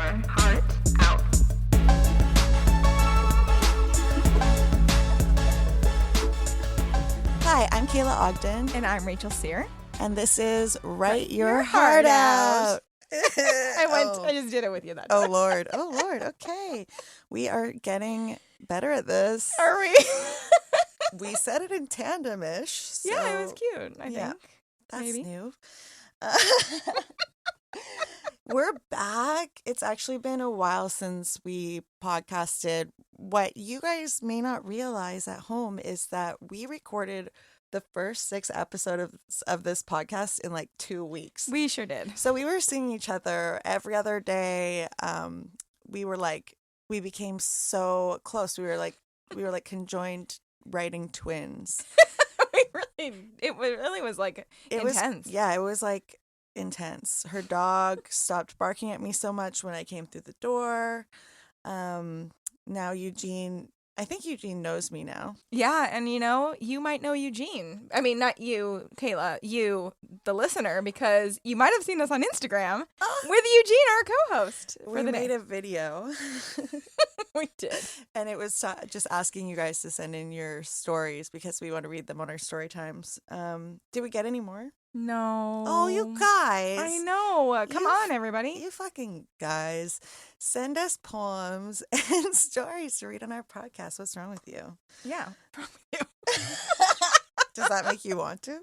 heart out. Hi, I'm Kayla Ogden. And I'm Rachel Sear. And this is Write Your Heart Out. I just did it with you that time. Oh, Lord. Okay. We are getting better at this. Are we? We said it in tandem-ish. So yeah, it was cute, I think. That's Maybe. new. We're back. It's actually been a while since we podcasted. What you guys may not realize at home is that we recorded the first 6 episodes of this podcast in like 2 weeks. We sure did. So we were seeing each other every other day. We became so close. We were like conjoined writing twins. It really was like intense. It was like intense. Her dog stopped barking at me so much when I came through the door. Now I think Eugene knows me now. Yeah, and you might know Eugene. I mean, not you, Kayla, you, the listener, because you might have seen us on Instagram with Eugene, our co-host. We made a video. We did. And it was just asking you guys to send in your stories because we want to read them on our story times. Did we get any more? No. Oh, you guys. I know. Come on, everybody. You fucking guys. Send us poems and stories to read on our podcast. What's wrong with you? Yeah. Does that make you want to?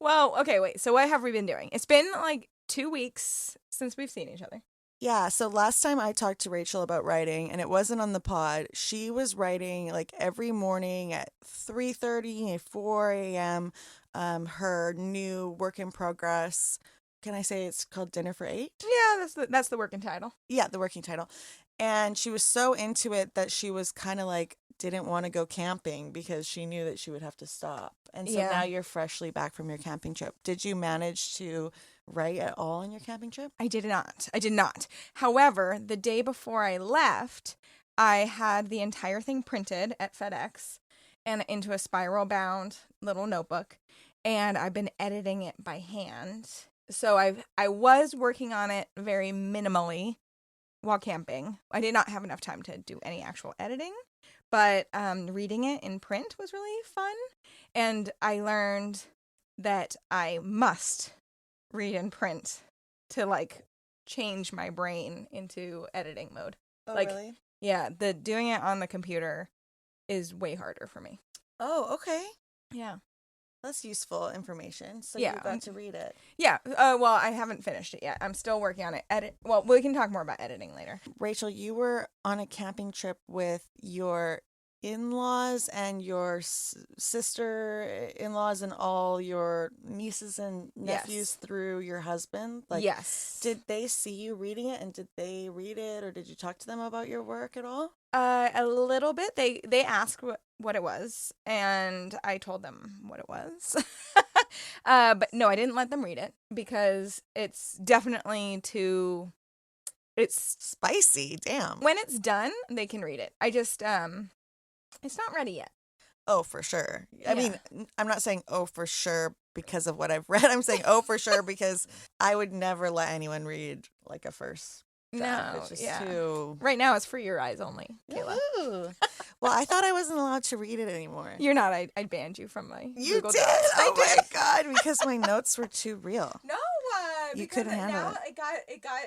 Well, okay, wait. So what have we been doing? It's been like 2 weeks since we've seen each other. Yeah, so last time I talked to Rachel about writing, and it wasn't on the pod, she was writing like every morning at 3:30 and 4 a.m. Her new work in progress. Can I say it's called Dinner for 8? Yeah, that's the working title. Yeah, the working title. And she was so into it that she was kind of like didn't want to go camping because she knew that she would have to stop. And so now you're freshly back from your camping trip. Did you manage to write at all on your camping trip? I did not. However, the day before I left, I had the entire thing printed at FedEx and into a spiral bound little notebook, and I've been editing it by hand. So I was working on it very minimally while camping. I did not have enough time to do any actual editing, but reading it in print was really fun. And I learned that I must read in print to like change my brain into editing mode. Oh, like, really? Yeah, doing it on the computer is way harder for me. Oh, okay. Yeah. That's useful information. So Yeah. you got to read it. Yeah. Well, I haven't finished it yet. I'm still working on it. Well, we can talk more about editing later. Rachel, you were on a camping trip with your in-laws and your sister-in-laws and all your nieces and nephews through your husband. Like, yes. Did they see you reading it, and did they read it, or did you talk to them about your work at all? A little bit. They asked what it was, and I told them what it was. But no, I didn't let them read it because it's definitely too. It's spicy. Damn. When it's done, they can read it. I just it's not ready yet. Oh, for sure. I mean, I'm not saying oh for sure because of what I've read. I'm saying oh for sure because I would never let anyone read like a first draft. No, it's just too. Right now, it's for your eyes only, Kayla. Well, I thought I wasn't allowed to read it anymore. You're not. I banned you from my Google did. Docs. Oh my God, because my notes were too real. No, you couldn't handle it. It got.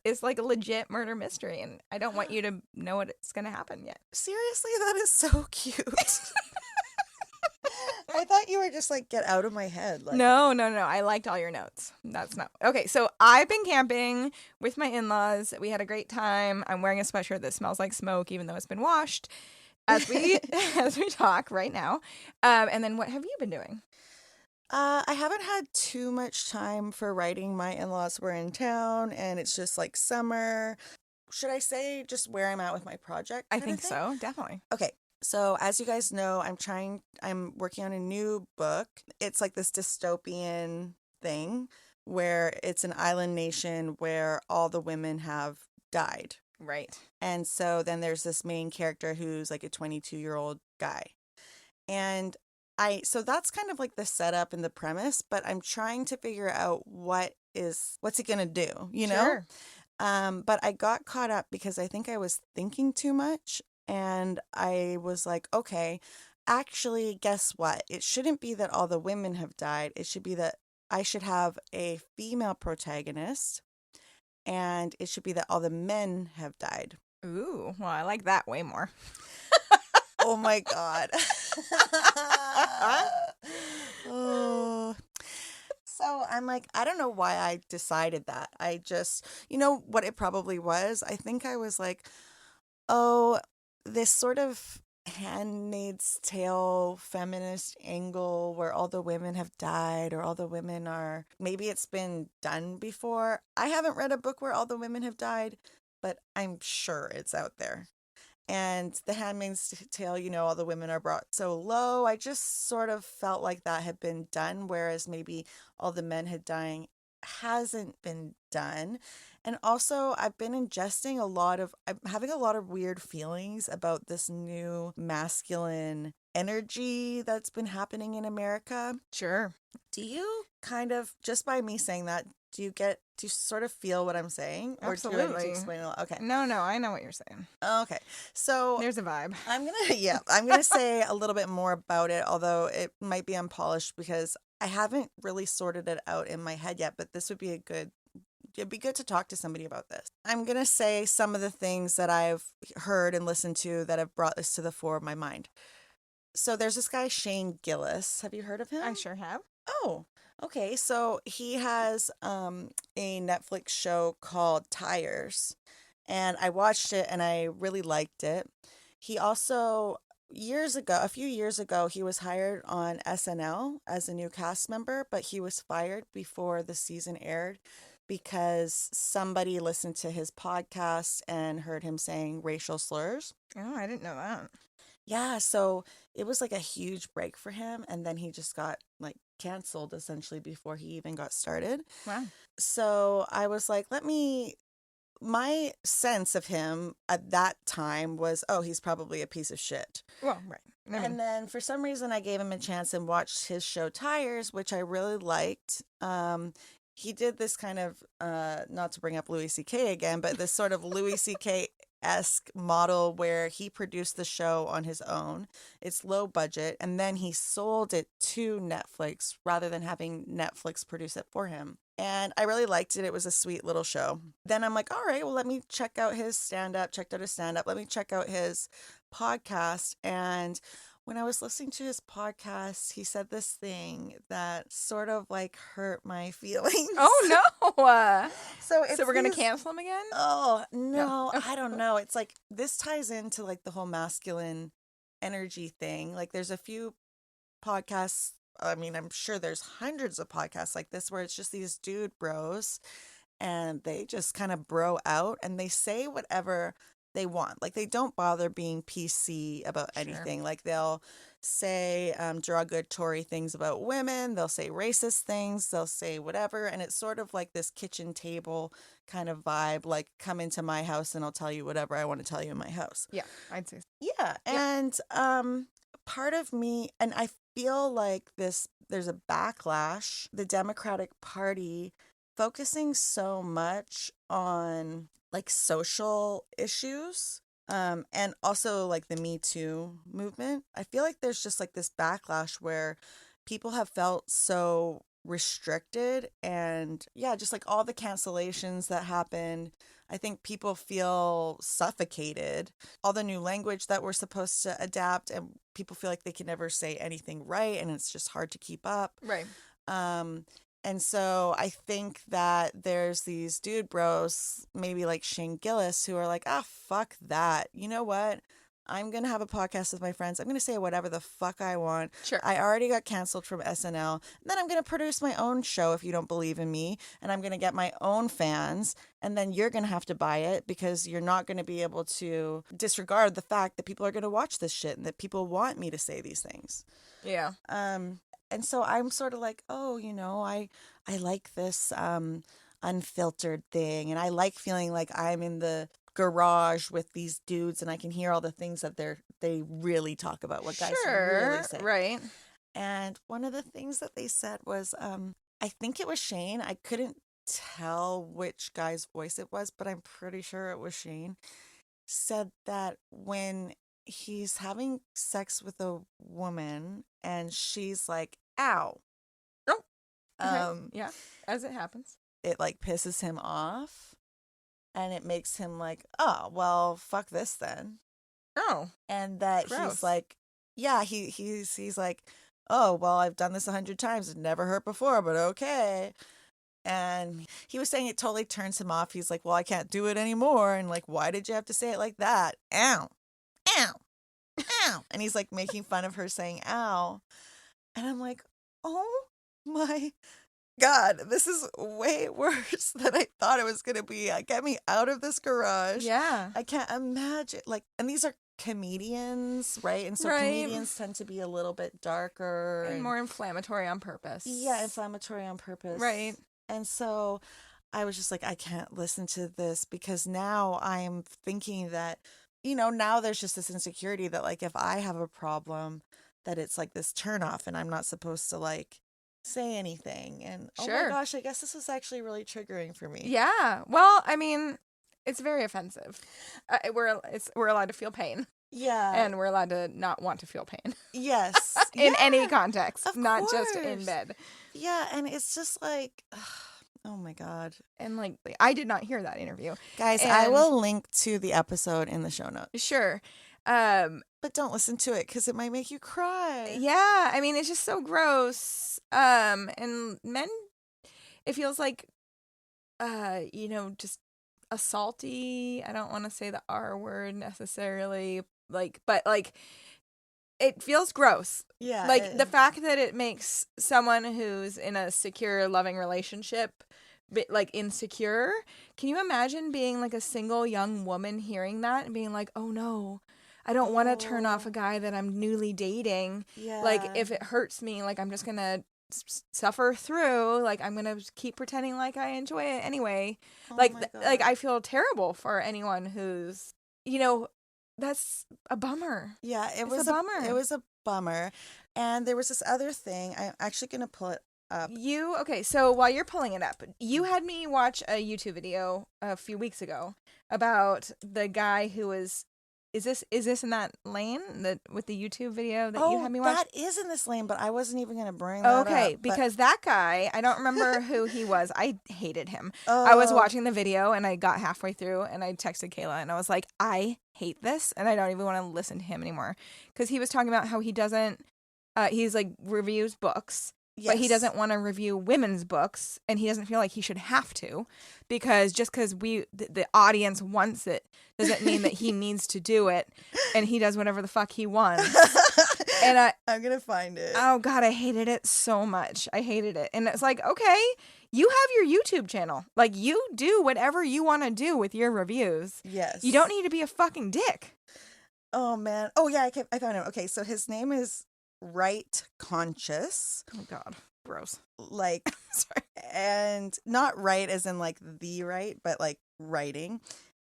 It's like a legit murder mystery, and I don't want you to know what's going to happen yet. Seriously, that is so cute. I thought you were just like, get out of my head. Like... No. I liked all your notes. That's not. Okay, so I've been camping with my in-laws. We had a great time. I'm wearing a sweatshirt that smells like smoke, even though it's been washed, as we talk right now. And then what have you been doing? I haven't had too much time for writing. My in-laws were in town, and it's just like summer. Should I say just where I'm at with my project? I think so, definitely. Okay. So as you guys know, I'm working on a new book. It's like this dystopian thing where it's an island nation where all the women have died. Right. And so then there's this main character who's like a 22-year-old guy. And so that's kind of like the setup and the premise, but I'm trying to figure out what what's he gonna do, you know? Sure. But I got caught up because I think I was thinking too much, and I was like, okay, actually, guess what? It shouldn't be that all the women have died. It should be that I should have a female protagonist, and it should be that all the men have died. Ooh, well, I like that way more. Oh my God. Oh. So I'm like, I don't know why I decided that. I just, you know what it probably was? I think I was like, oh, this sort of Handmaid's Tale feminist angle where all the women have died or all the women are, maybe it's been done before. I haven't read a book where all the women have died, but I'm sure it's out there. And The Handmaid's Tale, you know, all the women are brought so low. I just sort of felt like that had been done, whereas maybe all the men had dying hasn't been done. And also, I'm having a lot of weird feelings about this new masculine energy that's been happening in America. Sure. Do you kind of, just by me saying that, do you sort of feel what I'm saying? Or do you need Absolutely. to explain it? Okay. No, I know what you're saying. Okay. So There's a vibe. I'm gonna say a little bit more about it, although it might be unpolished because I haven't really sorted it out in my head yet, but this would be it'd be good to talk to somebody about this. I'm gonna say some of the things that I've heard and listened to that have brought this to the fore of my mind. So there's this guy, Shane Gillis. Have you heard of him? I sure have. Oh, okay. So he has a Netflix show called Tires, and I watched it and I really liked it. He also a few years ago, he was hired on SNL as a new cast member, but he was fired before the season aired because somebody listened to his podcast and heard him saying racial slurs. Oh, I didn't know that. Yeah, so it was like a huge break for him, and then he just got like canceled essentially before he even got started. Wow. So I was like, my sense of him at that time was, oh, he's probably a piece of shit. Well, right. I mean, And then for some reason, I gave him a chance and watched his show Tires, which I really liked. He did this kind of, not to bring up Louis C.K. again, but this sort of Louis C.K.-esque model where he produced the show on his own. It's low budget, and then he sold it to Netflix rather than having Netflix produce it for him. And I really liked it. It was a sweet little show. Then I'm like, all right, well, let me check out his stand-up. Checked out his stand-up. Let me check out his podcast. And when I was listening to his podcast, he said this thing that sort of like hurt my feelings. oh no. So We're gonna cancel him again? Oh, no, I don't know. It's like this ties into like the whole masculine energy thing. Like there's a few podcasts. I mean, I'm sure there's hundreds of podcasts like this where it's just these dude bros and they just kind of bro out and they say whatever they want. Like they don't bother being PC about anything. Like they'll say derogatory things about women, they'll say racist things, they'll say whatever, and it's sort of like this kitchen table kind of vibe, like come into my house and I'll tell you whatever I want to tell you in my house. Yeah, I'd say so. Yeah, and part of me, and I feel like there's a backlash, the Democratic Party focusing so much on like social issues and also like the Me Too movement. I feel like there's just like this backlash where people have felt so restricted and yeah, just like all the cancellations that happened. I think people feel suffocated. All the new language that we're supposed to adapt and people feel like they can never say anything right and it's just hard to keep up. Right. And so I think that there's these dude bros, maybe like Shane Gillis, who are like, ah, fuck that. You know what? I'm going to have a podcast with my friends. I'm going to say whatever the fuck I want. Sure. I already got canceled from SNL. And then I'm going to produce my own show if you don't believe in me. And I'm going to get my own fans. And then you're going to have to buy it because you're not going to be able to disregard the fact that people are going to watch this shit and that people want me to say these things. Yeah. And so I'm sort of like, oh, you know, I like this unfiltered thing. And I like feeling like I'm in the garage with these dudes and I can hear all the things that they really talk about, what guys really say. Right. And one of the things that they said was, I think it was Shane. I couldn't tell which guy's voice it was, but I'm pretty sure it was Shane, said that when he's having sex with a woman and she's like, ow, Oh, okay. um, Yeah, as it happens. it like pisses him off and it makes him like, oh, well, fuck this then. Oh, And that gross. he's like, yeah, he's like, oh, well, I've done this 100 times. It never hurt before, but okay. And he was saying it totally turns him off. He's like, well, I can't do it anymore. And like, why did you have to say it like that? Ow, ow, ow. And he's like making fun of her saying ow. And I'm like, oh my God, this is way worse than I thought it was going to be. Get me out of this garage. yeah. I can't imagine. Like, and these are comedians, right? And so Right. comedians tend to be a little bit darker And more inflammatory on purpose. yeah, inflammatory on purpose. Right. And so I was just like, I can't listen to this because now I'm thinking that, now there's just this insecurity that like if I have a problem, that it's like this turnoff and I'm not supposed to like say anything. And oh Sure. my gosh, I guess this was actually really triggering for me. Yeah. Well, I mean, it's very offensive. We're allowed to feel pain, Yeah. and we're allowed to not want to feel pain yes. in Yeah, any context, of not just in course. bed. Yeah, and it's just like, oh my God. And like, I did not hear that interview. Guys, I And- will link to the episode in the show notes. Sure. But don't listen to it because it might make you cry. Yeah, I mean, it's just so gross. And men, it feels like, just assaulty. I don't want to say the R word necessarily, but it feels gross. Yeah. Like the fact that it makes someone who's in a secure, loving relationship like insecure. Can you imagine being like a single young woman hearing that and being like, oh no, I don't want to turn off a guy that I'm newly dating. yeah. Like if it hurts me, like I'm just going to suffer through, like I'm going to keep pretending like I enjoy it anyway. Oh like my God. I feel terrible for anyone who's, that's a bummer. Yeah, It's a bummer. It was a bummer. And there was this other thing. I'm actually going to pull it up. Okay, so while you're pulling it up, you had me watch a YouTube video a few weeks ago about the guy who was, is this in that lane with the YouTube video that you had me watch? That is in this lane, but I wasn't even going to bring that Okay, up. because that guy, I don't remember who he was. I hated him. Oh. I was watching the video and I got halfway through and I texted Kayla and I was like, I hate this and I don't even want to listen to him anymore. Because he was talking about how he doesn't, he's like reviews books. But he doesn't want to review women's books, and he doesn't feel like he should have to, because just because the audience wants it doesn't mean that he needs to do it, and he does whatever the fuck he wants. And I'm gonna find it. Oh God, I hated it so much. I hated it, and it's like, okay, you have your YouTube channel, like you do whatever you want to do with your reviews. Yes. You don't need to be a fucking dick. Oh man. Oh yeah, I found him. Okay, so his name is Right Conscious. Oh God, gross. Like, Sorry. and not right as in like the right, but like writing.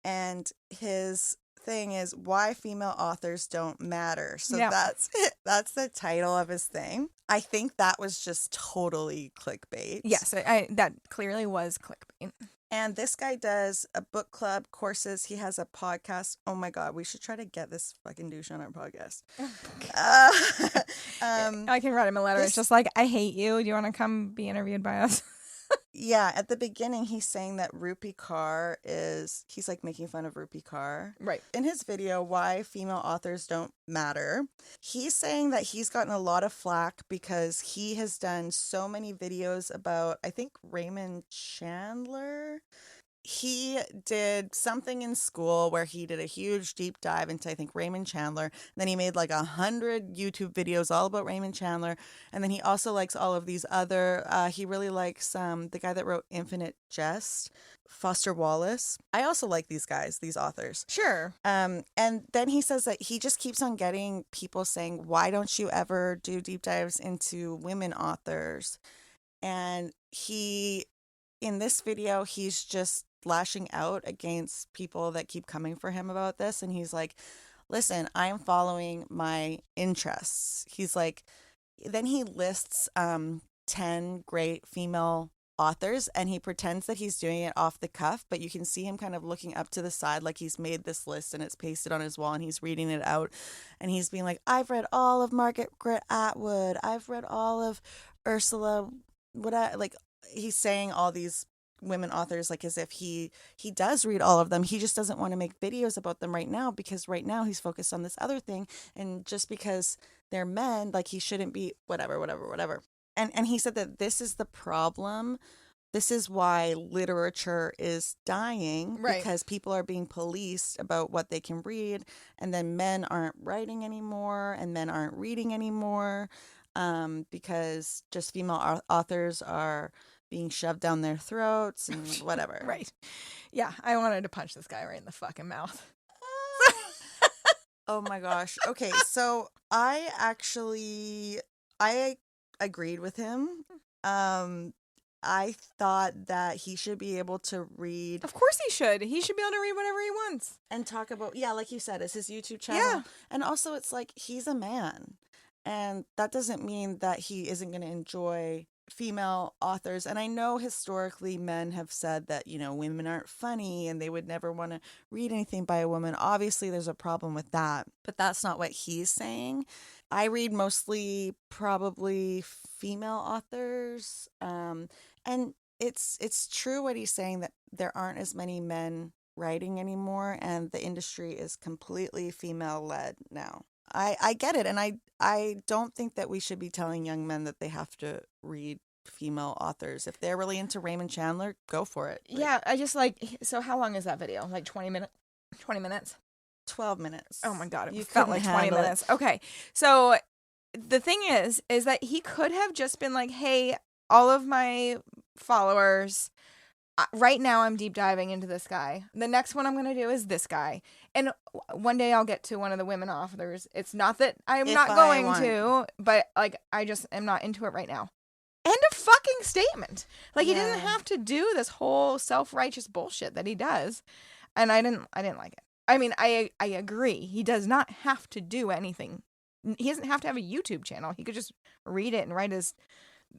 And his thing is why female authors don't matter. So Yeah. that's it. That's the title of his thing. I think that was just totally clickbait. Yes, I that clearly was clickbait. And this guy does a book club, courses. He has a podcast. Oh my God, we should try to get this fucking douche on our podcast. I can write him a letter. It's just like, I hate you. Do you want to come be interviewed by us? Yeah, at the beginning, he's saying that Rupi Kaur he's like making fun of Rupi Kaur. Right. In his video, Why Female Authors Don't Matter, he's saying that he's gotten a lot of flack because he has done so many videos about, I think, Raymond Chandler. He did something in school where he did a huge deep dive into, I think, Raymond Chandler. Then he made like 100 YouTube videos all about Raymond Chandler. And then he also likes all of these other, he really likes the guy that wrote Infinite Jest, Foster Wallace. I also like these guys, these authors. Sure. And then he says that he just keeps on getting people saying, why don't you ever do deep dives into women authors? And in this video, he's just lashing out against people that keep coming for him about this. And he's like, listen, I'm following my interests. He's like, then he lists 10 great female authors, and he pretends that he's doing it off the cuff, but you can see him kind of looking up to the side like he's made this list and it's pasted on his wall and he's reading it out, and he's being like, I've read all of Margaret Atwood, I've read all of Ursula, like he's saying all these women authors like as if he does read all of them. He just doesn't want to make videos about them right now because right now he's focused on this other thing, and just because they're men, like he shouldn't be whatever. And he said that this is the problem. This is why literature is dying, Right. because people are being policed about what they can read, and then men aren't writing anymore, and men aren't reading anymore, because just female authors are being shoved down their throats and whatever. Right. Yeah, I wanted to punch this guy right in the fucking mouth. Oh my gosh. Okay, so I agreed with him. I thought that he should be able to read Of course he should. He should be able to read whatever he wants. and talk about, yeah, like you said, it's his YouTube channel. Yeah. And also it's like he's a man. And that doesn't mean that he isn't going to enjoy female authors. And I know historically men have said that, women aren't funny and they would never want to read anything by a woman. Obviously, there's a problem with that, but that's not what he's saying. I read mostly probably female authors. And it's true what he's saying, that there aren't as many men writing anymore, and the industry is completely female-led now. I get it, and I don't think that we should be telling young men that they have to read female authors. If they're really into Raymond Chandler, go for it. Yeah, I just so how long is that video? Like 20 minutes? 20 minutes? 12 minutes. Oh my God, it You felt couldn't like 20 handle it. minutes. Okay, so the thing is that he could have just been like, hey, all of my followers, right now I'm deep diving into this guy. The next one I'm going to do is this guy. And one day I'll get to one of the women authors. It's not that I'm If not I going want. to, but like I just am not into it right now. End of fucking statement. Like he didn't Yeah. have to do this whole self-righteous bullshit that he does. And I didn't like it. I mean, I agree. He does not have to do anything. He doesn't have to have a YouTube channel. He could just read it and write his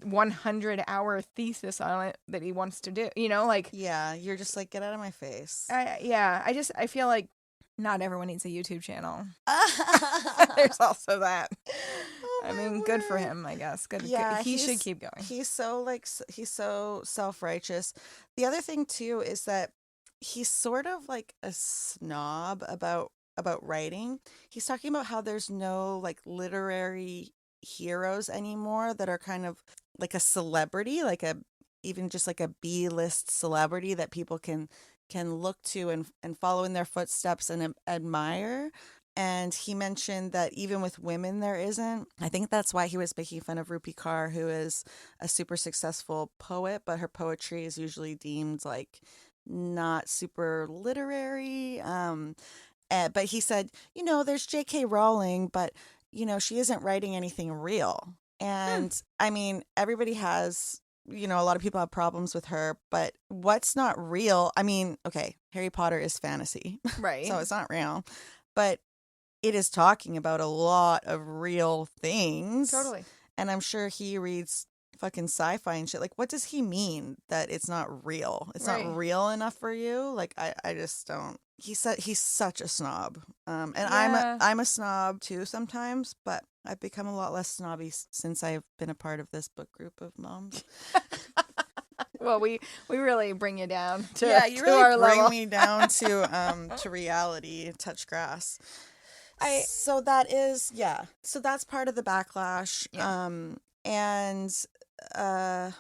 100-hour thesis on it that he wants to do. Like Yeah, you're just like, get out of my face. I feel like not everyone needs a YouTube channel. There's also that. Oh, I my mean, good for word. him, I guess. Good. Yeah, He should he's- keep going. He's so self-righteous. The other thing too is that he's sort of like a snob about writing. He's talking about how there's no like literary heroes anymore that are kind of like a celebrity, like even just like a B-list celebrity that people can look to and follow in their footsteps and admire. And he mentioned that even with women, there isn't. I think that's why he was making fun of Rupi Kaur, who is a super successful poet, but her poetry is usually deemed like not super literary. But he said, there's J.K. Rowling, but, she isn't writing anything real. And I mean, everybody has, a lot of people have problems with her, but what's not real? I mean, okay, Harry Potter is fantasy, Right. so it's not real, but it is talking about a lot of real things. Totally. And I'm sure he reads fucking sci-fi and shit. Like, what does he mean that it's not real? It's Right. not real enough for you? Like, I just don't. He said he's such a snob. And Yeah. I'm a snob too sometimes, but I've become a lot less snobby since I've been a part of this book group of moms. Well, we really bring you down to, Yeah, you to really our bring level. me down to reality, touch grass. So that is, so that's part of the backlash. Yeah. And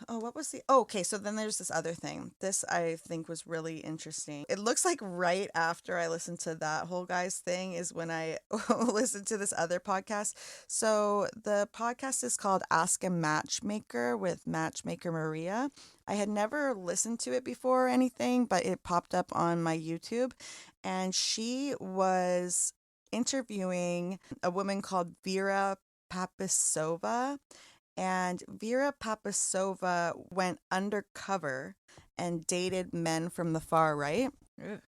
what was okay, so then there's this other thing. This I think was really interesting. It looks like right after I listened to that whole guy's thing is when I listened to this other podcast. So the podcast is called Ask a Matchmaker with Matchmaker Maria. I had never listened to it before or anything, but it popped up on my YouTube, and she was interviewing a woman called Vera Papasova. And Vera Papasova went undercover and dated men from the far right. Ugh.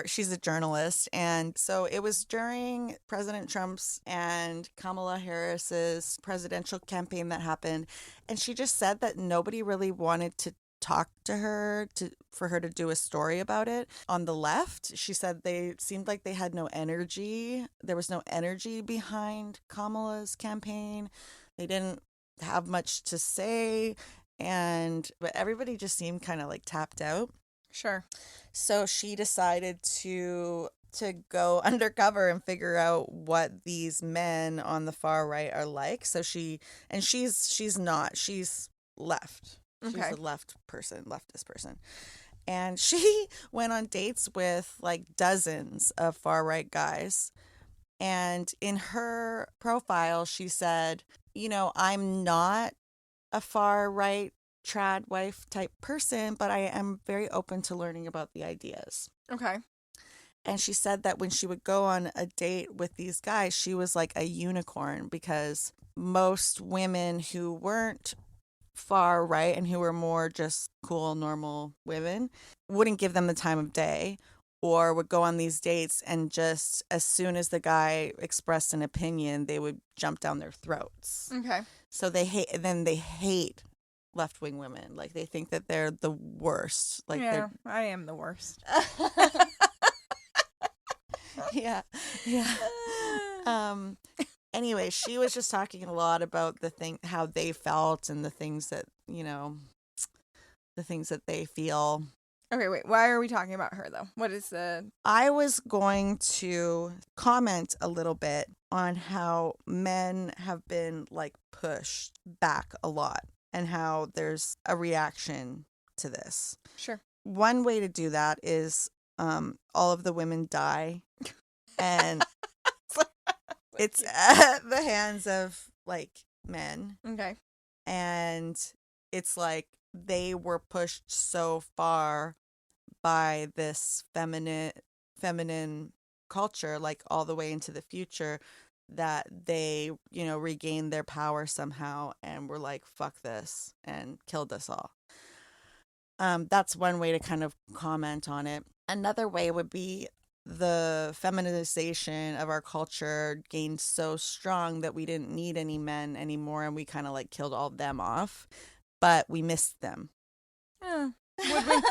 She's a journalist, and so it was during President Trump's and Kamala Harris's presidential campaign that happened, and she just said that nobody really wanted to talk to her for her to do a story about it. On the left, she said they seemed like they had no energy. There was no energy behind Kamala's campaign. They didn't have much to say, but everybody just seemed kind of like tapped out. Sure. So she decided to go undercover and figure out what these men on the far right are like. So she's left. She's Okay. a leftist person. And she went on dates with like dozens of far right guys. And in her profile, she said, I'm not a far right trad wife type person, but I am very open to learning about the ideas. Okay. And she said that when she would go on a date with these guys, she was like a unicorn, because most women who weren't far right and who were more just cool, normal women wouldn't give them the time of day, or would go on these dates and just as soon as the guy expressed an opinion, they would jump down their throats. Okay. So they hate left-wing women. Like, they think that they're the worst. Like, yeah, I am the worst. yeah. Anyway, she was just talking a lot about how they felt and the things that they feel. Okay, wait. Why are we talking about her though? What is the? I was going to comment a little bit on how men have been like pushed back a lot, and how there's a reaction to this. Sure. One way to do that is all of the women die, and it's at the hands of like men. Okay. And it's like they were pushed so far by this feminine culture, like all the way into the future, that they, regained their power somehow and were like, fuck this, and killed us all. That's one way to kind of comment on it. Another way would be the feminization of our culture gained so strong that we didn't need any men anymore, and we kind of like killed all them off, but we missed them. Would we?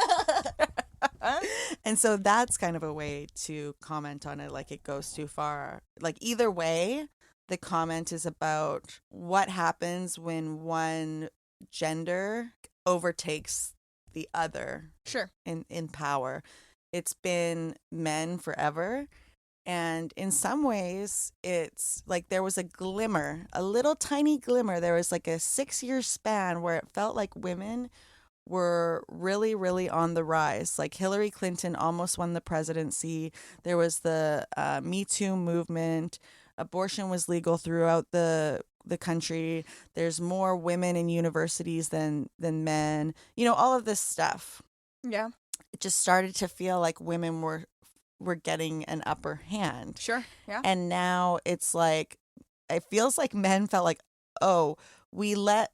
And so that's kind of a way to comment on it, like it goes too far. Like, either way, the comment is about what happens when one gender overtakes the other. Sure. In power. It's been men forever, and in some ways it's like there was a glimmer, a little tiny glimmer. There was like a 6-year span where it felt like women were really, really on the rise. Like, Hillary Clinton almost won the presidency. There was the Me Too movement. Abortion was legal throughout the country. There's more women in universities than men. All of this stuff. Yeah. It just started to feel like women were getting an upper hand. Sure. Yeah. And now it's like, it feels like men felt like, oh, we let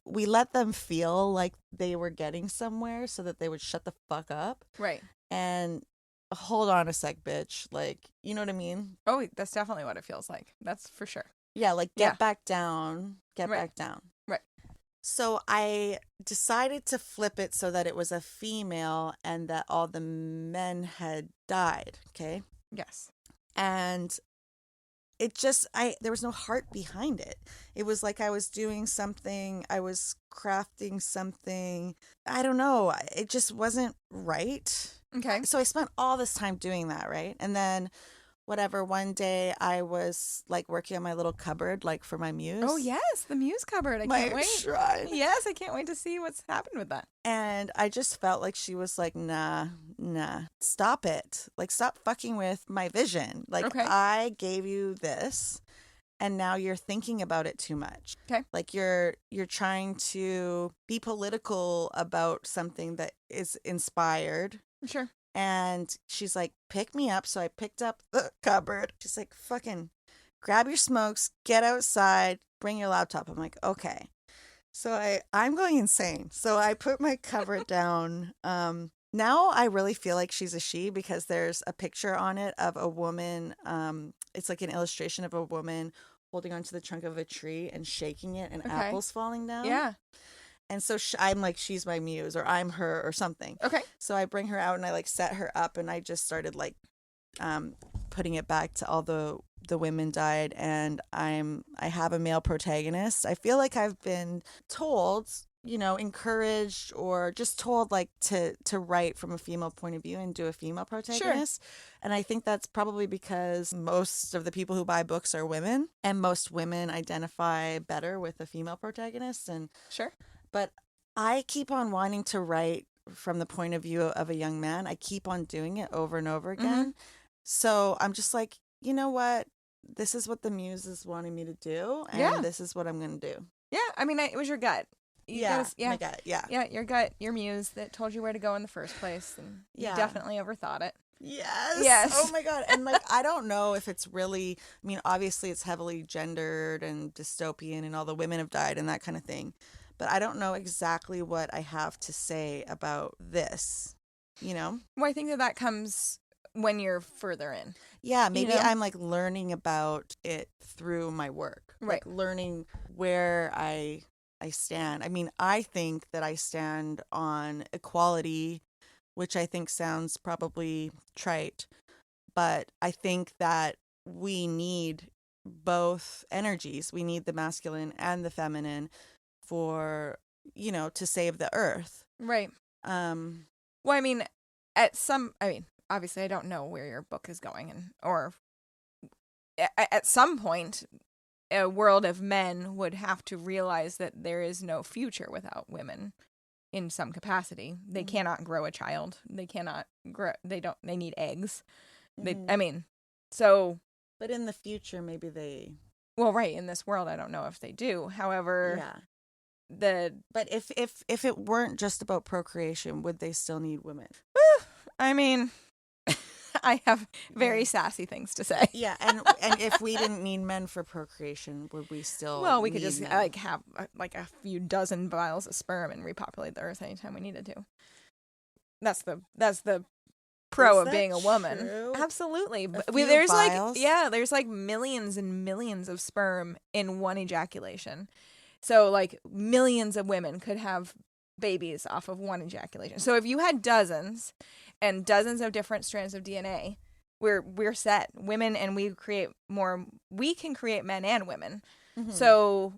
them feel like they were getting somewhere so that they would shut the fuck up. Right. And hold on a sec, bitch. Like, you know what I mean? Oh, that's definitely what it feels like. That's for sure. Yeah, like, get back down. Get Right. back down. Right. So I decided to flip it so that it was a female and that all the men had died, okay? Yes. And it just, there was no heart behind it. It was like I was doing something, I was crafting something. I don't know. It just wasn't right. Okay. So I spent all this time doing that, right? And then one day I was like working on my little cupboard, like for my muse. Oh, yes. The muse cupboard. I my can't wait. shrine. Yes. I can't wait to see what's happened with that. And I just felt like she was like, nah, stop it. Like, stop fucking with my vision. Like, Okay. I gave you this, and now you're thinking about it too much. Okay. Like, you're trying to be political about something that is inspired. Sure. And she's like, pick me up. So I picked up the cupboard. She's like, fucking grab your smokes, get outside, bring your laptop. I'm like, okay. So I'm going insane. So I put my cupboard down. Now I really feel like she's a she because there's a picture on it of a woman. It's like an illustration of a woman holding onto the trunk of a tree and shaking it, and Okay. apples falling down. Yeah. And so I'm like, she's my muse, or I'm her, or something. Okay. So I bring her out and I like set her up, and I just started like putting it back to all the women died, and I have a male protagonist. I feel like I've been told, encouraged or just told like to write from a female point of view and do a female protagonist. Sure. And I think that's probably because most of the people who buy books are women, and most women identify better with a female protagonist. And sure. But I keep on wanting to write from the point of view of a young man. I keep on doing it over and over again. Mm-hmm. So I'm just like, you know what? This is what the muse is wanting me to do, and this is what I'm going to do. Yeah, I mean, it was your gut. My gut, Yeah, your gut, your muse that told you where to go in the first place, and you definitely overthought it. Yes. Oh my God. And like, I don't know if it's really, I mean, obviously it's heavily gendered and dystopian and all the women have died and that kind of thing. But I don't know exactly what I have to say about this, Well, I think that comes when you're further in. Yeah, maybe I'm like learning about it through my work. Right. Like learning where I stand. I mean, I think that I stand on equality, which I think sounds probably trite, but I think that we need both energies. We need the masculine and the feminine for, to save the earth. Right. Well, I mean, obviously I don't know where your book is going, or at some point a world of men would have to realize that there is no future without women in some capacity. They cannot grow a child. They cannot grow. They need eggs. Mm-hmm. But in the future, maybe they. Well, right. In this world, I don't know if they do. However, But if it weren't just about procreation, would they still need women? I mean, I have very sassy things to say. Yeah, and if we didn't need men for procreation, would we still? Well, we could just like have like a few dozen vials of sperm and repopulate the earth anytime we needed to. That's the pro of being a woman. True? Absolutely. There's vials? There's like millions and millions of sperm in one ejaculation. So like millions of women could have babies off of one ejaculation. So if you had dozens and dozens of different strands of DNA, we're set. Women, and we create more. We can create men and women. Mm-hmm. So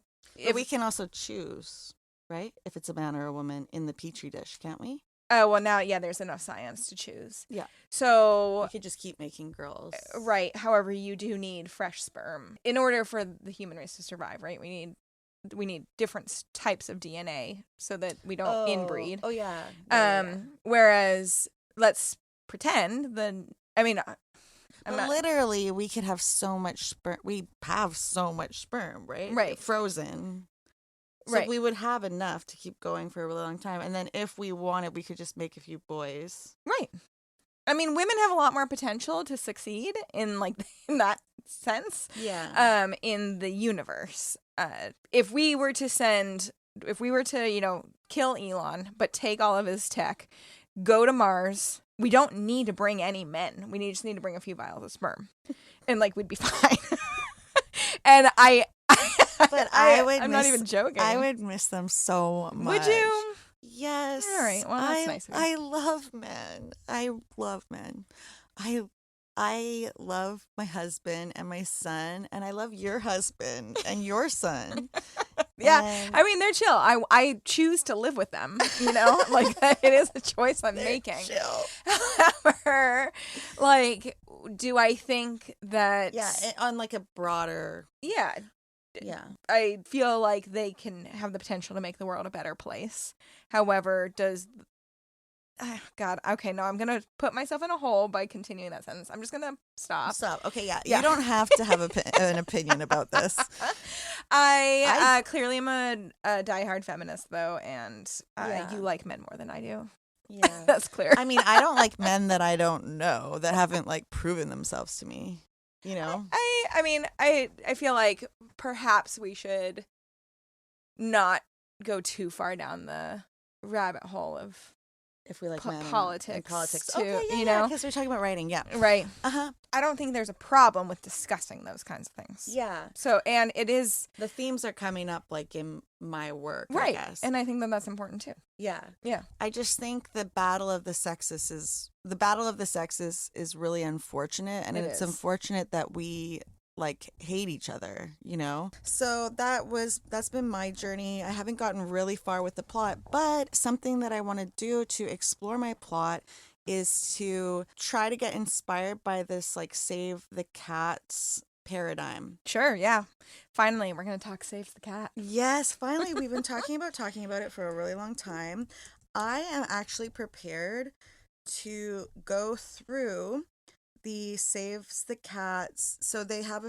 we can also choose, right? If it's a man or a woman in the petri dish, can't we? Oh, well, now, there's enough science to choose. Yeah. So we could just keep making girls. Right. However, you do need fresh sperm in order for the human race to survive, right? We need different types of DNA so that we don't inbreed. Oh, yeah. Whereas, let's pretend literally, we could have so much sperm. We have so much sperm, right? Right. Frozen. So we would have enough to keep going for a really long time. And then if we wanted, we could just make a few boys. Right. I mean, women have a lot more potential to succeed in that sense. Yeah. In the universe. If we were to kill Elon, but take all of his tech, go to Mars, we don't need to bring any men. We just need to bring a few vials of sperm. And we'd be fine. And I'm not even joking. I would miss them so much. Would you? Yes. All right. Well, that's nice of you. I love men. I love men. I love my husband and my son, and I love your husband and your son. Yeah. I mean, they're chill. I choose to live with them, it is a choice I'm making. Chill. However, do I think that... Yeah, on a broader... Yeah. Yeah. I feel like they can have the potential to make the world a better place. However, God, okay, no, I'm going to put myself in a hole by continuing that sentence. I'm just going to stop. Okay, yeah. You don't have to have an opinion about this. I clearly am a diehard feminist, though, and you like men more than I do. Yeah. That's clear. I mean, I don't like men that I don't know, that haven't, proven themselves to me, I feel like perhaps we should not go too far down the rabbit hole of if we like men and politics, politics. too, Okay, yeah, you yeah, know? because we're talking about writing, yeah. Right. Uh-huh. I don't think there's a problem with discussing those kinds of things. Yeah. So, and it is... The themes are coming up, like, in my work, right. I guess. And I think that that's important, too. Yeah. Yeah. I just think the battle of the sexes is really unfortunate, and it's unfortunate that we like hate each other, you know? So that's been my journey. I haven't gotten really far with the plot, but something that I want to do to explore my plot is to try to get inspired by this like save the cats paradigm. Sure, yeah. Finally, we're going to talk Save the Cat. Yes, finally. We've been talking about it for a really long time. I am actually prepared to go through the Saves the Cats. So they have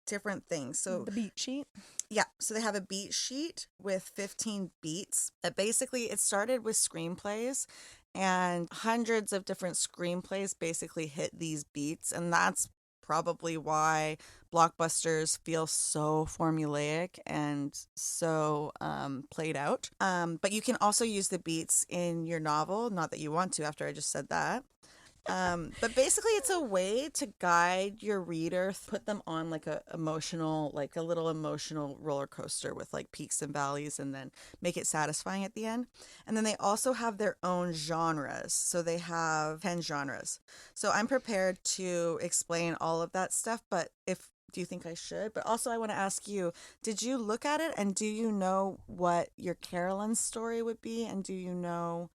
different things. So the beat sheet? Yeah. So they have a beat sheet with 15 beats. That basically, it started with screenplays, and hundreds of different screenplays basically hit these beats. And that's probably why blockbusters feel so formulaic and so played out. But you can also use the beats in your novel. Not that you want to after I just said that. But basically it's a way to guide your reader, put them on like a little emotional roller coaster with like peaks and valleys, and then make it satisfying at the end. And then they also have their own genres. So they have 10 genres. So I'm prepared to explain all of that stuff, but do you think I should? But also I want to ask you, did you look at it, and do you know what your Carolyn story would be? And do you know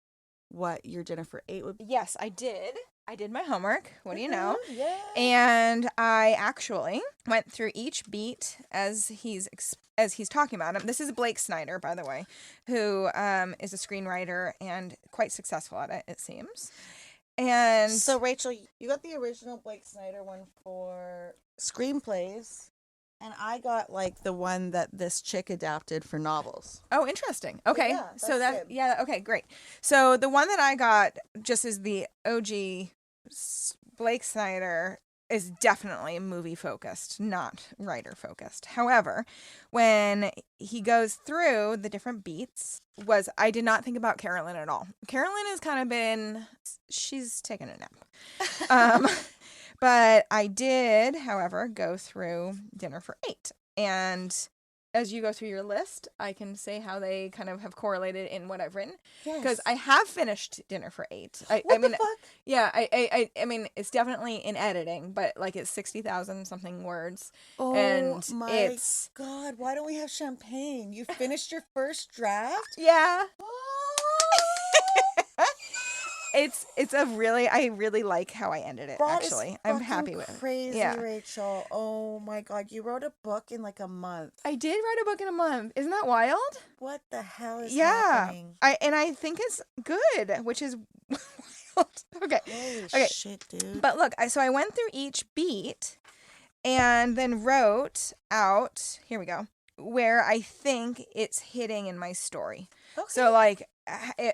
what your Dinner for Eight would be? Yes, I did. I did my homework. What do you know? Yeah. And I actually went through each beat as he's talking about him. This is Blake Snyder, by the way, who is a screenwriter and quite successful at it seems. And so, Rachel, you got the original Blake Snyder one for screenplays, and I got like the one that this chick adapted for novels. Oh, interesting. Okay. Yeah, so good. okay, great. So the one that I got just is the OG Blake Snyder is definitely movie focused, not writer focused. However, when he goes through the different beats, I did not think about Carolyn at all. Carolyn has kind of she's taken a nap. But I did, however, go through Dinner for Eight. And as you go through your list, I can say how they kind of have correlated in what I've written. Because I have finished Dinner for Eight. The fuck? Yeah, I mean, it's definitely in editing, but like it's 60,000 something words. Oh and my God, why don't we have champagne? You finished your first draft? Yeah. It's a really, I really like how I ended it, that actually. I'm happy with it. Crazy, yeah. Rachel. Oh my God, you wrote a book in like a month. I did write a book in a month. Isn't that wild? What the hell is happening? I think it's good, which is wild. Okay. Holy shit, dude. But look, so I went through each beat and then wrote out, here we go, where I think it's hitting in my story. Okay. So like,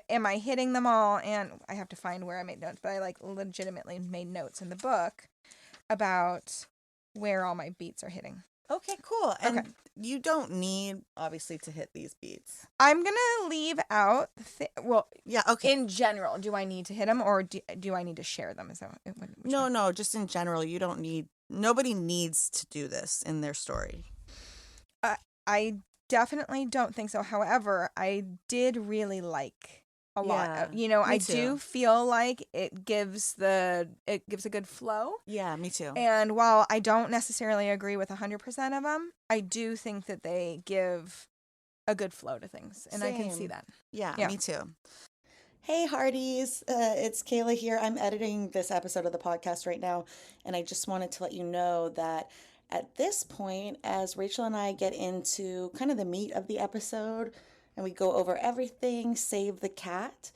am I hitting them all? And I have to find where I made notes, but I like legitimately made notes in the book about where all my beats are hitting. Okay, cool. And you don't need, obviously, to hit these beats. I'm going to leave out, yeah, okay. In general, do I need to hit them, or do I need to share them? No, just in general, you don't need, nobody needs to do this in their story. I definitely don't think so. However, I did really like a lot. I do feel like it gives a good flow. Yeah, me too. And while I don't necessarily agree with 100% of them, I do think that they give a good flow to things, and I can see that. Yeah, me too. Hey, Hearties. It's Kayla here. I'm editing this episode of the podcast right now, and I just wanted to let you know that at this point, as Rachel and I get into kind of the meat of the episode and we go over everything save the cat,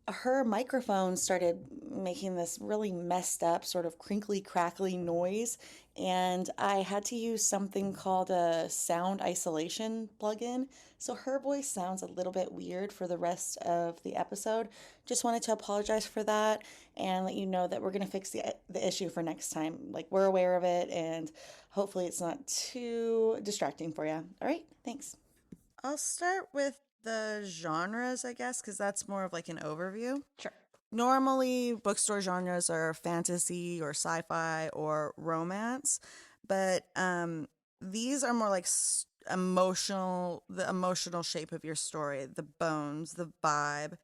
her microphone started making this really messed up sort of crinkly crackly noise, and I had to use something called a sound isolation plugin. So her voice sounds a little bit weird for the rest of the episode. Just wanted to apologize for that and let you know that we're going to fix the issue for next time. Like, we're aware of it, and hopefully it's not too distracting for you. All right, thanks. I'll start with the genres, I guess, because that's more of like an overview. Sure. Normally, bookstore genres are fantasy or sci-fi or romance, but these are more like emotional, the emotional shape of your story, the bones, the vibe.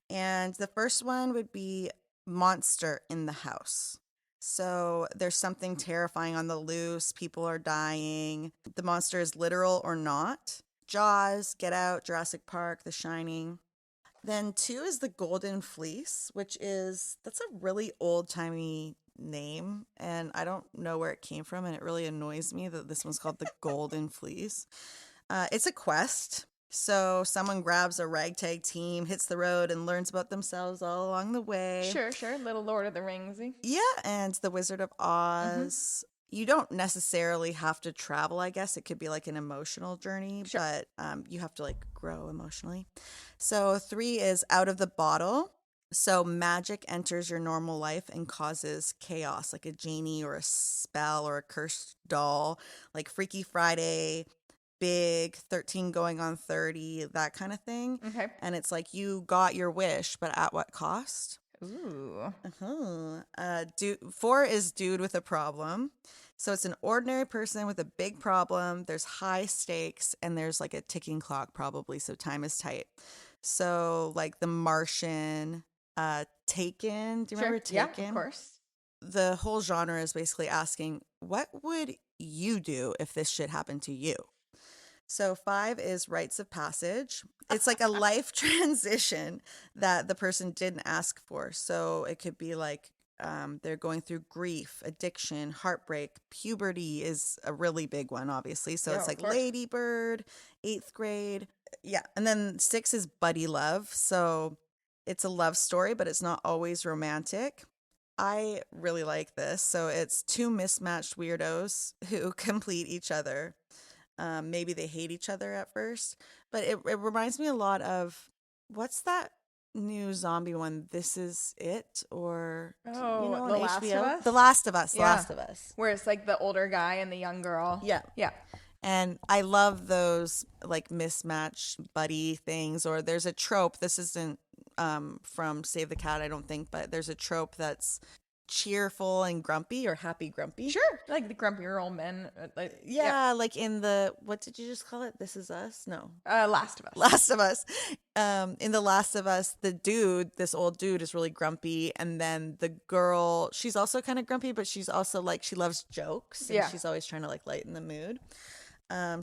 And the first one would be monster in the house. So there's something terrifying on the loose. People are dying. The monster is literal or not. Jaws, Get Out, Jurassic Park, The Shining. Then two is the Golden Fleece, that's a really old timey name. And I don't know where it came from. And it really annoys me that this one's called the Golden Fleece. It's a quest. So someone grabs a ragtag team, hits the road, and learns about themselves all along the way. Sure. Little Lord of the Ringsy. Yeah, and the Wizard of Mm-hmm. Oz. You don't necessarily have to travel, I guess. It could be like an emotional journey, Sure. but you have to like grow emotionally. So three is Out of the Bottle. So magic enters your normal life and causes chaos, like a genie or a spell or a cursed doll, like Freaky Friday, Big, 13 going on 30, that kind of thing. Okay. And it's like you got your wish, but at what cost? Ooh. Four is Dude with a Problem. So it's an ordinary person with a big problem. There's high stakes and there's like a ticking clock probably, so time is tight. So like The Martian, Taken. Do you remember Taken? Yeah, of course. The whole genre is basically asking, what would you do if this shit happened to you? So five is rites of passage. It's like a life transition that the person didn't ask for. So it could be like they're going through grief, addiction, heartbreak. Puberty is a really big one, obviously. So Yeah, it's of like course. Ladybird, eighth grade. Yeah. And then six is buddy love. So it's a love story, but it's not always romantic. I really like this. So it's two mismatched weirdos who complete each other. Maybe they hate each other at first, but it reminds me a lot of what's that new zombie one? This Is It, or Oh, on The Last of HBO? Us? The Last of Us. The Yeah. Last of Us. Where it's like the older guy and the young girl. Yeah. Yeah. And I love those like mismatched buddy things. Or there's a trope. This isn't from Save the Cat, I don't think, but there's a trope that's cheerful and grumpy or happy grumpy. Sure. Like the grumpier old men. Yeah, like in the what did you just call it? This Is Us? No. Last of Us. Last of Us. In The Last of Us, the dude, this old dude is really grumpy. And then the girl, she's also kind of grumpy, but she's also like, she loves jokes. And Yeah. she's always trying to like lighten the mood.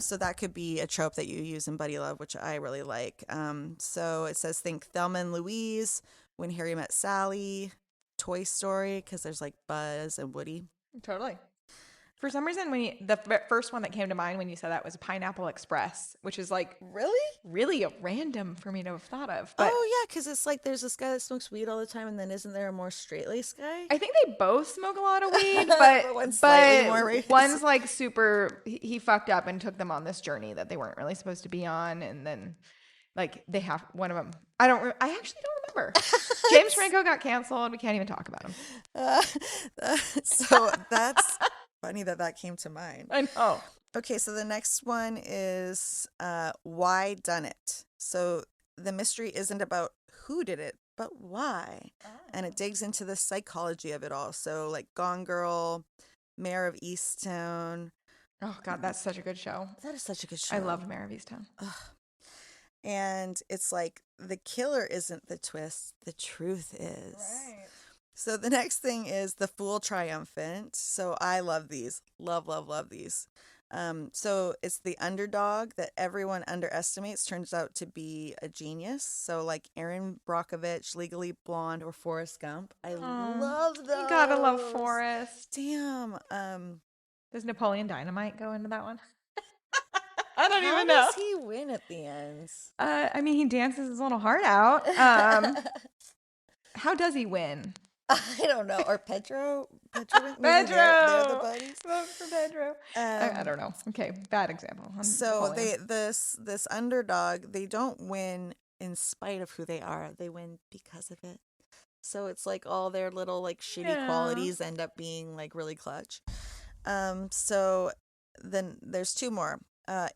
So that could be a trope that you use in Buddy Love, which I really like. So it says, think Thelma and Louise, When Harry Met Sally, Toy Story, because there's like Buzz and Woody. Totally. For some reason, the first one that came to mind when you said that was Pineapple Express, which is like really a random for me to have thought of. But Oh, yeah, because it's like there's this guy that smokes weed all the time, and then isn't there a more straight-laced guy? I think they both smoke a lot of weed, but One's slightly more racist. one's like super. He fucked up and took them on this journey that they weren't really supposed to be on, and then like they have one of them. I actually don't remember. James Franco got canceled. We can't even talk about him. So that's funny that came to mind. I know. Okay, so the next one is Why Done It? So the mystery isn't about who did it, but why. And it digs into the psychology of it all. So like Gone Girl, Mayor of Easttown. Oh God, that's such a good show. That is such a good show. I loved Mayor of Easttown. And it's like the killer isn't the twist, the truth is. Right. So the next thing is The Fool Triumphant. So I love these. Love, love, love these. So it's the underdog that everyone underestimates turns out to be a genius. So like Erin Brockovich, Legally Blonde, or Forrest Gump. I love those. You gotta love Forrest. Damn. Does Napoleon Dynamite go into that one? I don't How even know. does he win at the end? I mean, he dances his little heart out. How does he win? I don't know. Or Pedro? Pedro? Maybe Pedro! They're the buddies. Vote for Pedro. I don't know. Okay, bad example. So Napoleon. this underdog, they don't win in spite of who they are. They win because of it. So it's like all their little like shitty qualities end up being like really clutch. So then there's two more.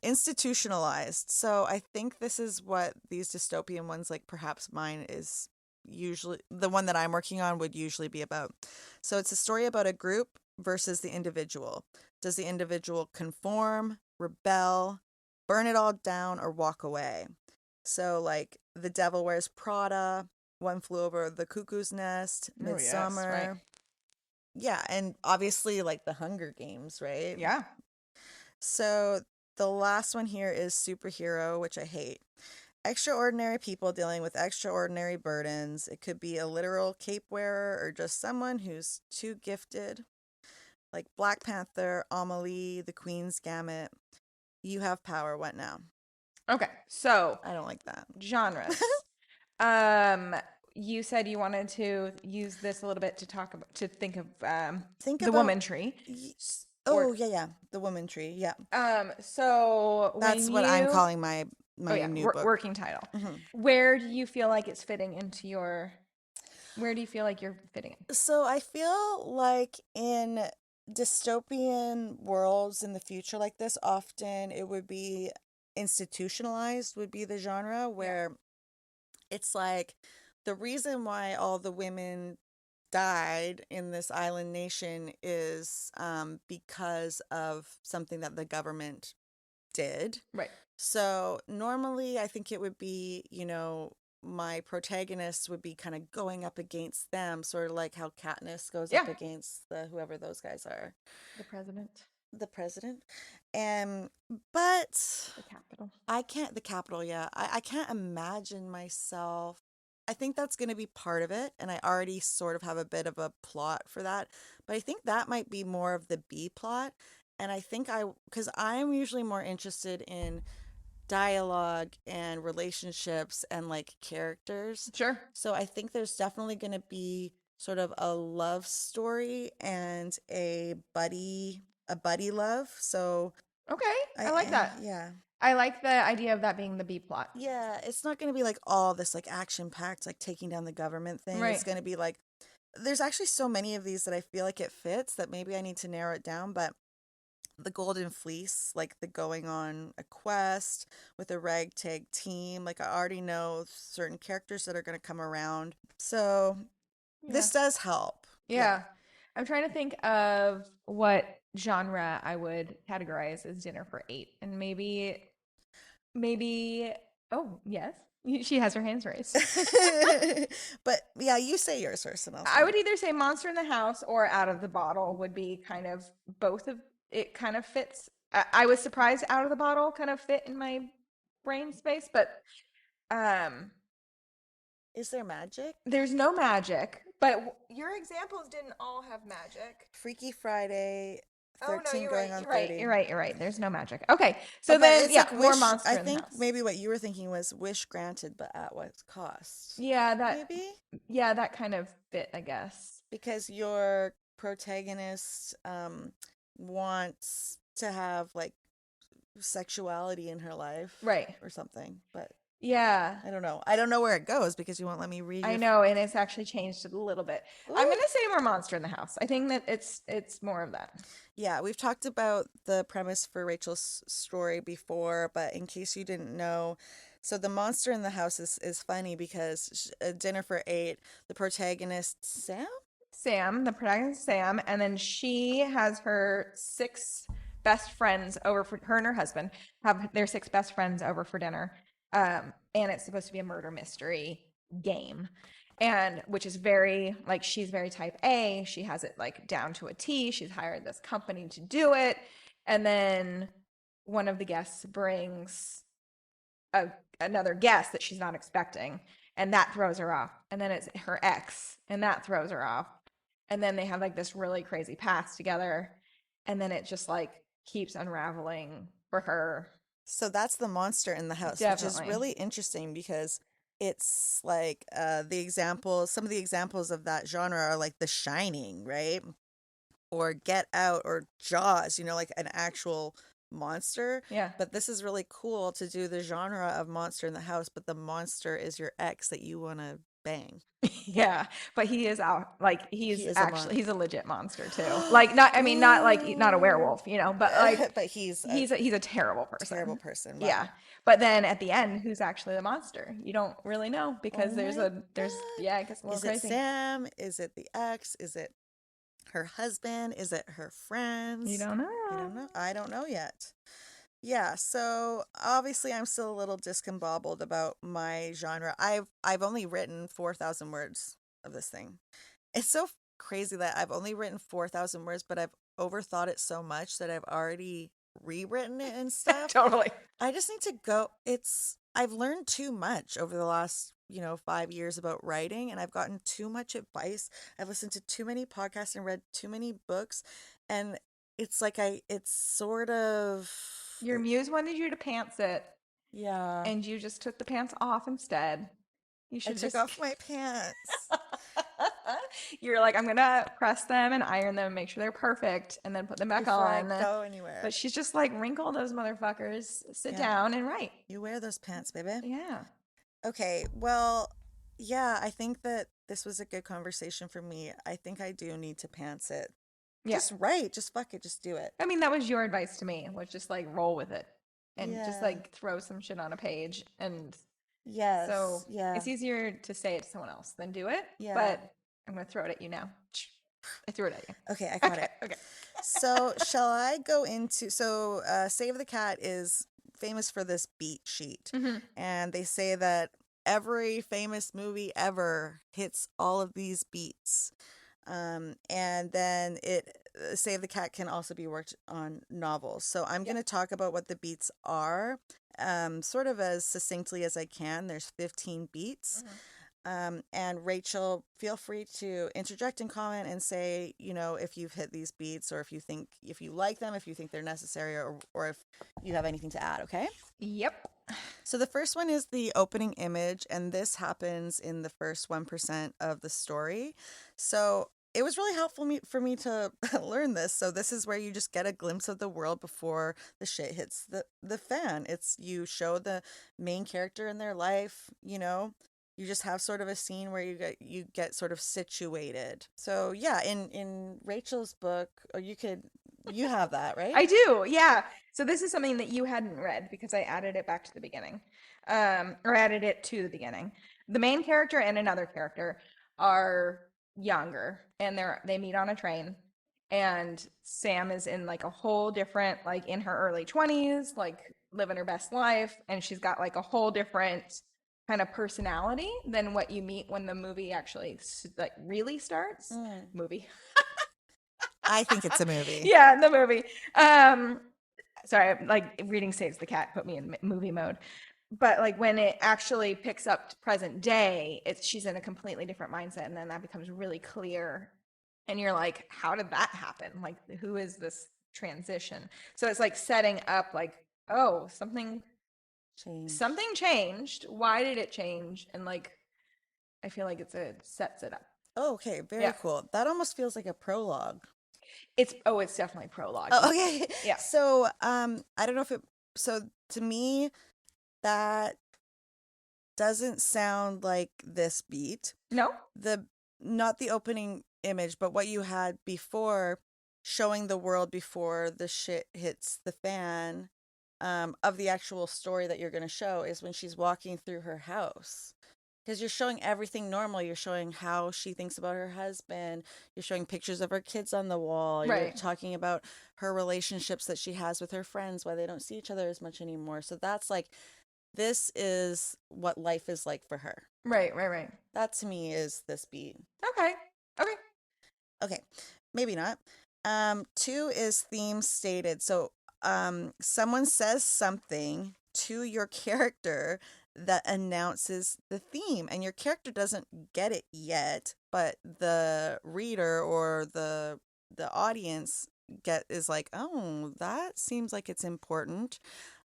Institutionalized. So I think this is what these dystopian ones, like perhaps mine is usually the one that I'm working on would usually be about. So it's a story about a group versus the individual. Does the individual conform, rebel, burn it all down, or walk away? So like The Devil Wears Prada, One Flew Over the Cuckoo's Nest, Oh, yes, right. Midsummer. Yeah, and obviously like The Hunger Games, right? Yeah. So the last one here is superhero, which I hate. Extraordinary people dealing with extraordinary burdens. It could be a literal cape wearer or just someone who's too gifted. Like Black Panther, Amelie, The Queen's Gambit. You have power. What now? Okay. So, I don't like that. genres. Um, you said you wanted to use this a little bit to talk about, to think of Think the about. woman tree. Oh, yeah. The woman tree. Yeah. So That's when what I'm you, calling my oh yeah, new book. working title. Mhm. Where do you feel like it's fitting into your, where do you feel like you're fitting in? So I feel like in dystopian worlds in the future like this, often it would be institutionalized would be the genre where it's like the reason why all the women died in this island nation is because of something that the government did. Right. So normally I think it would be, my protagonist would be kind of going up against them, sort of like how Katniss goes up Yeah. against the whoever those guys are, The president, the president. But the capital. the capital, yeah. I can't imagine myself. I think that's going to be part of it, and I already sort of have a bit of a plot for that. But I think that might be more of the B plot. And I think because I'm usually more interested in dialogue and relationships and like characters. Sure. So I think there's definitely going to be sort of a love story and a buddy love. So Okay. I like that. yeah. I like the idea of that being the B plot. Yeah, it's not going to be like all this like action packed like taking down the government thing. Right. It's going to be like there's actually so many of these that I feel like it fits that maybe I need to narrow it down, but the Golden Fleece, like the going on a quest with a ragtag team. Like I already know certain characters that are going to come around. So this does help. Yeah. I'm trying to think of what genre I would categorize as dinner for eight. And maybe, oh, yes. She has her hands raised. But yeah, you say yours first and I'll I would either say Monster in the House or Out of the Bottle would be kind of both of it kind of fits. I was surprised Out of the Bottle kind of fit in my brain space, but um Is there magic? there's no magic. But your examples didn't all have magic. Freaky Friday, Oh no, 13 you're going right. on You're right. 30. You're right. There's no magic. Okay, so But then it's yeah, like more wish. Monster I in the think House. maybe what you were thinking was wish granted, but at what cost? Yeah, Maybe that kind of fit, I guess. because your protagonist wants to have like sexuality in her life, Right. or something. But Yeah. I don't know. I don't know where it goes because you won't let me read. I know, and it's actually changed it a little bit. I'm Ooh. gonna say more Monster in the House. I think that it's more of that. Yeah, we've talked about the premise for Rachel's story before, but in case you didn't know, so the monster in the house is funny because Dinner for Eight, the protagonist Sam, the protagonist Sam, and then she has her six best friends over for her and her husband have their six best friends over for dinner. And it's supposed to be a murder mystery game. And which is very like she's very type A. She has it like down to a T. She's hired this company to do it. And then one of the guests brings another guest that she's not expecting, and that throws her off. And then it's her ex, and that throws her off. And then they have like this really crazy past together, and then it just like keeps unraveling for her. So that's the monster in the house, Definitely. which is really interesting because it's like some of the examples of that genre are like The Shining, right? Or Get Out or Jaws, like an actual monster. Yeah. But this is really cool to do the genre of monster in the house, but the monster is your ex that you want to bang. Yeah, but he is out like He he's is a actually mon. he's a legit monster too. Like not I mean not like not a Ooh. werewolf, but like But he's a he's a terrible terrible person. person. Yeah. Wow. But then at the end, who's actually the monster? You don't really know because Oh my there's God. yeah, it gets a little Is it crazy. Sam? Is it the ex? Is it her husband? Is it her You friends? don't You know. don't know? I don't know yet. Yeah, so obviously I'm still a little discombobbled about my genre. I've only written 4,000 words of this thing. It's so crazy that I've only written 4,000 words, but I've overthought it so much that I've already rewritten it and stuff. Totally. I just need to go. I've learned too much over the last, 5 years about writing, and I've gotten too much advice. I've listened to too many podcasts and read too many books, and it's sort of, Your muse wanted you to pants it yeah, and you just took the pants off instead. You I should took just off my pants You're like, I'm gonna press them and iron them, make sure they're perfect, and then put them back before I on. go anywhere. But she's just like, wrinkle those motherfuckers, sit Yeah, down and write. you wear those pants, baby. Yeah. Okay, well, yeah, I think that this was a good conversation for me. I think I do need to pants it. Yeah. Just write, just fuck it, just do it. I mean, that was your advice to me, was just like roll with it and just Yeah. like throw some shit on a page. And so Yes. Yeah. it's easier to say it to someone else than do it. Yeah. But I'm gonna throw it at you now. I threw it at you. Okay, I got Okay. it. Okay. So, shall I go into Save the Cat is famous for this beat sheet. Hmm. And they say that every famous movie ever hits all of these beats. And then Save the Cat can also be worked on novels. So I'm Yeah. going to talk about what the beats are, sort of as succinctly as I can. There's 15 beats. Hmm. And Rachel, feel free to interject and comment and say, if you've hit these beats, or if you like them, if you think they're necessary, or if you have anything to add, okay? Yep. So the first one is the opening image, and this happens in the first 1% of the story. So it was really helpful for me to learn this. So this is where you just get a glimpse of the world before the shit hits the fan. You show the main character in their life, you just have sort of a scene where you get sort of situated. So yeah, in Rachel's book, or you have that, right? I do, yeah. So this is something that you hadn't read because I added it back to the beginning, or added it to the beginning. The main character and another character are younger, and they meet on a train, and Sam is in like a whole different, like in her early 20s, like living her best life, and she's got like a whole different kind of personality than what you meet when the movie actually like really starts. Mm. Movie. I think it's a movie. Yeah, the movie. Sorry, like reading Saves the Cat put me in movie mode. But like when it actually picks up to present day, she's in a completely different mindset, and then that becomes really clear. And you're like, how did that happen? Like, who is this transition? So it's like setting up, like, oh, Change. something changed. Why did it change? And like, I feel like sets it up. Oh, okay, very Yeah. cool. That almost feels like a prologue. It's definitely prologue. Oh, okay. Yeah. So, I don't know if so to me, that doesn't sound like this beat. No? Not the opening image, but what you had before, showing the world before the shit hits the fan, of the actual story that you're going to show is when she's walking through her house. Because you're showing everything normal. You're showing how she thinks about her husband. You're showing pictures of her kids on the wall. You're Right. talking about her relationships that she has with her friends, why they don't see each other as much anymore. So that's like, this is what life is like for her. Right. That to me is this beat. Okay. Okay. Okay, maybe not. Two is theme stated. So, someone says something to your character that announces the theme, and your character doesn't get it yet, but the reader or the audience is like, oh, that seems like it's important.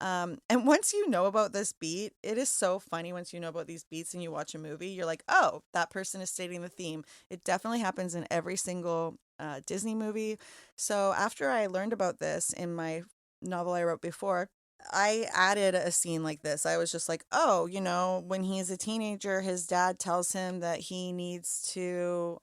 And once you know about this beat, it is so funny once you know about these beats and you watch a movie, you're like, oh, that person is stating the theme. It definitely happens in every single Disney movie. So after I learned about this in my novel I wrote before, I added a scene like this. I was just like, oh, when he's a teenager, his dad tells him that he needs to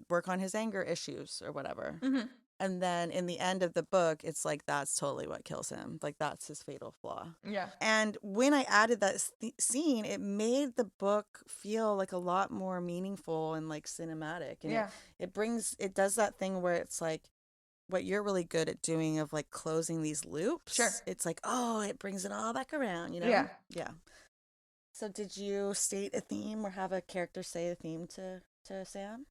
work on his anger issues or whatever. Hmm. And then in the end of the book, it's like that's totally what kills him. Like that's his fatal flaw. Yeah. And when I added that scene, it made the book feel like a lot more meaningful and like cinematic. And Yeah. it does that thing where it's like what you're really good at doing of like closing these loops. Sure. It's like, oh, it brings it all back around, Yeah. Yeah. So did you state a theme or have a character say a theme to Sam?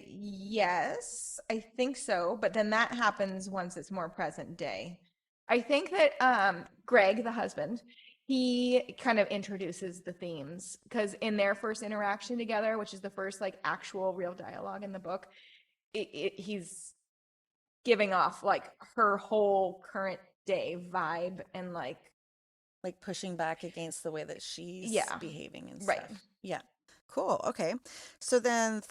Yes, I think so, but then that happens once it's more present day. I think that Greg, the husband, he kind of introduces the themes because in their first interaction together, which is the first like actual real dialogue in the book, he's giving off like her whole current day vibe and Like pushing back against the way that she's yeah, behaving and right. stuff. Yeah. Cool. Okay. So then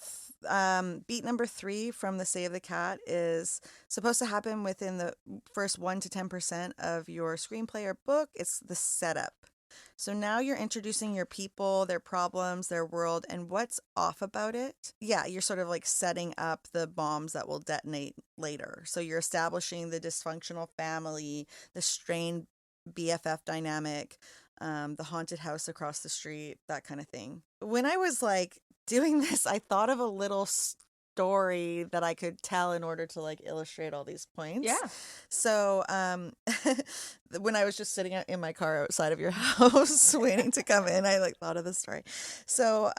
beat number 3 from the Save the Cat is supposed to happen within the first 1 to 10% of your screenplay or book. It's the setup. So now you're introducing your people, their problems, their world, and what's off about it. Yeah, you're sort of like setting up the bombs that will detonate later. So you're establishing the dysfunctional family, the strained BFF dynamic, the haunted house across the street, that kind of thing. When I was like doing this, I thought of a little story that I could tell in order to like illustrate all these points. Yeah. So, when I was just sitting in my car outside of your house waiting to come in, I like thought of the story. So,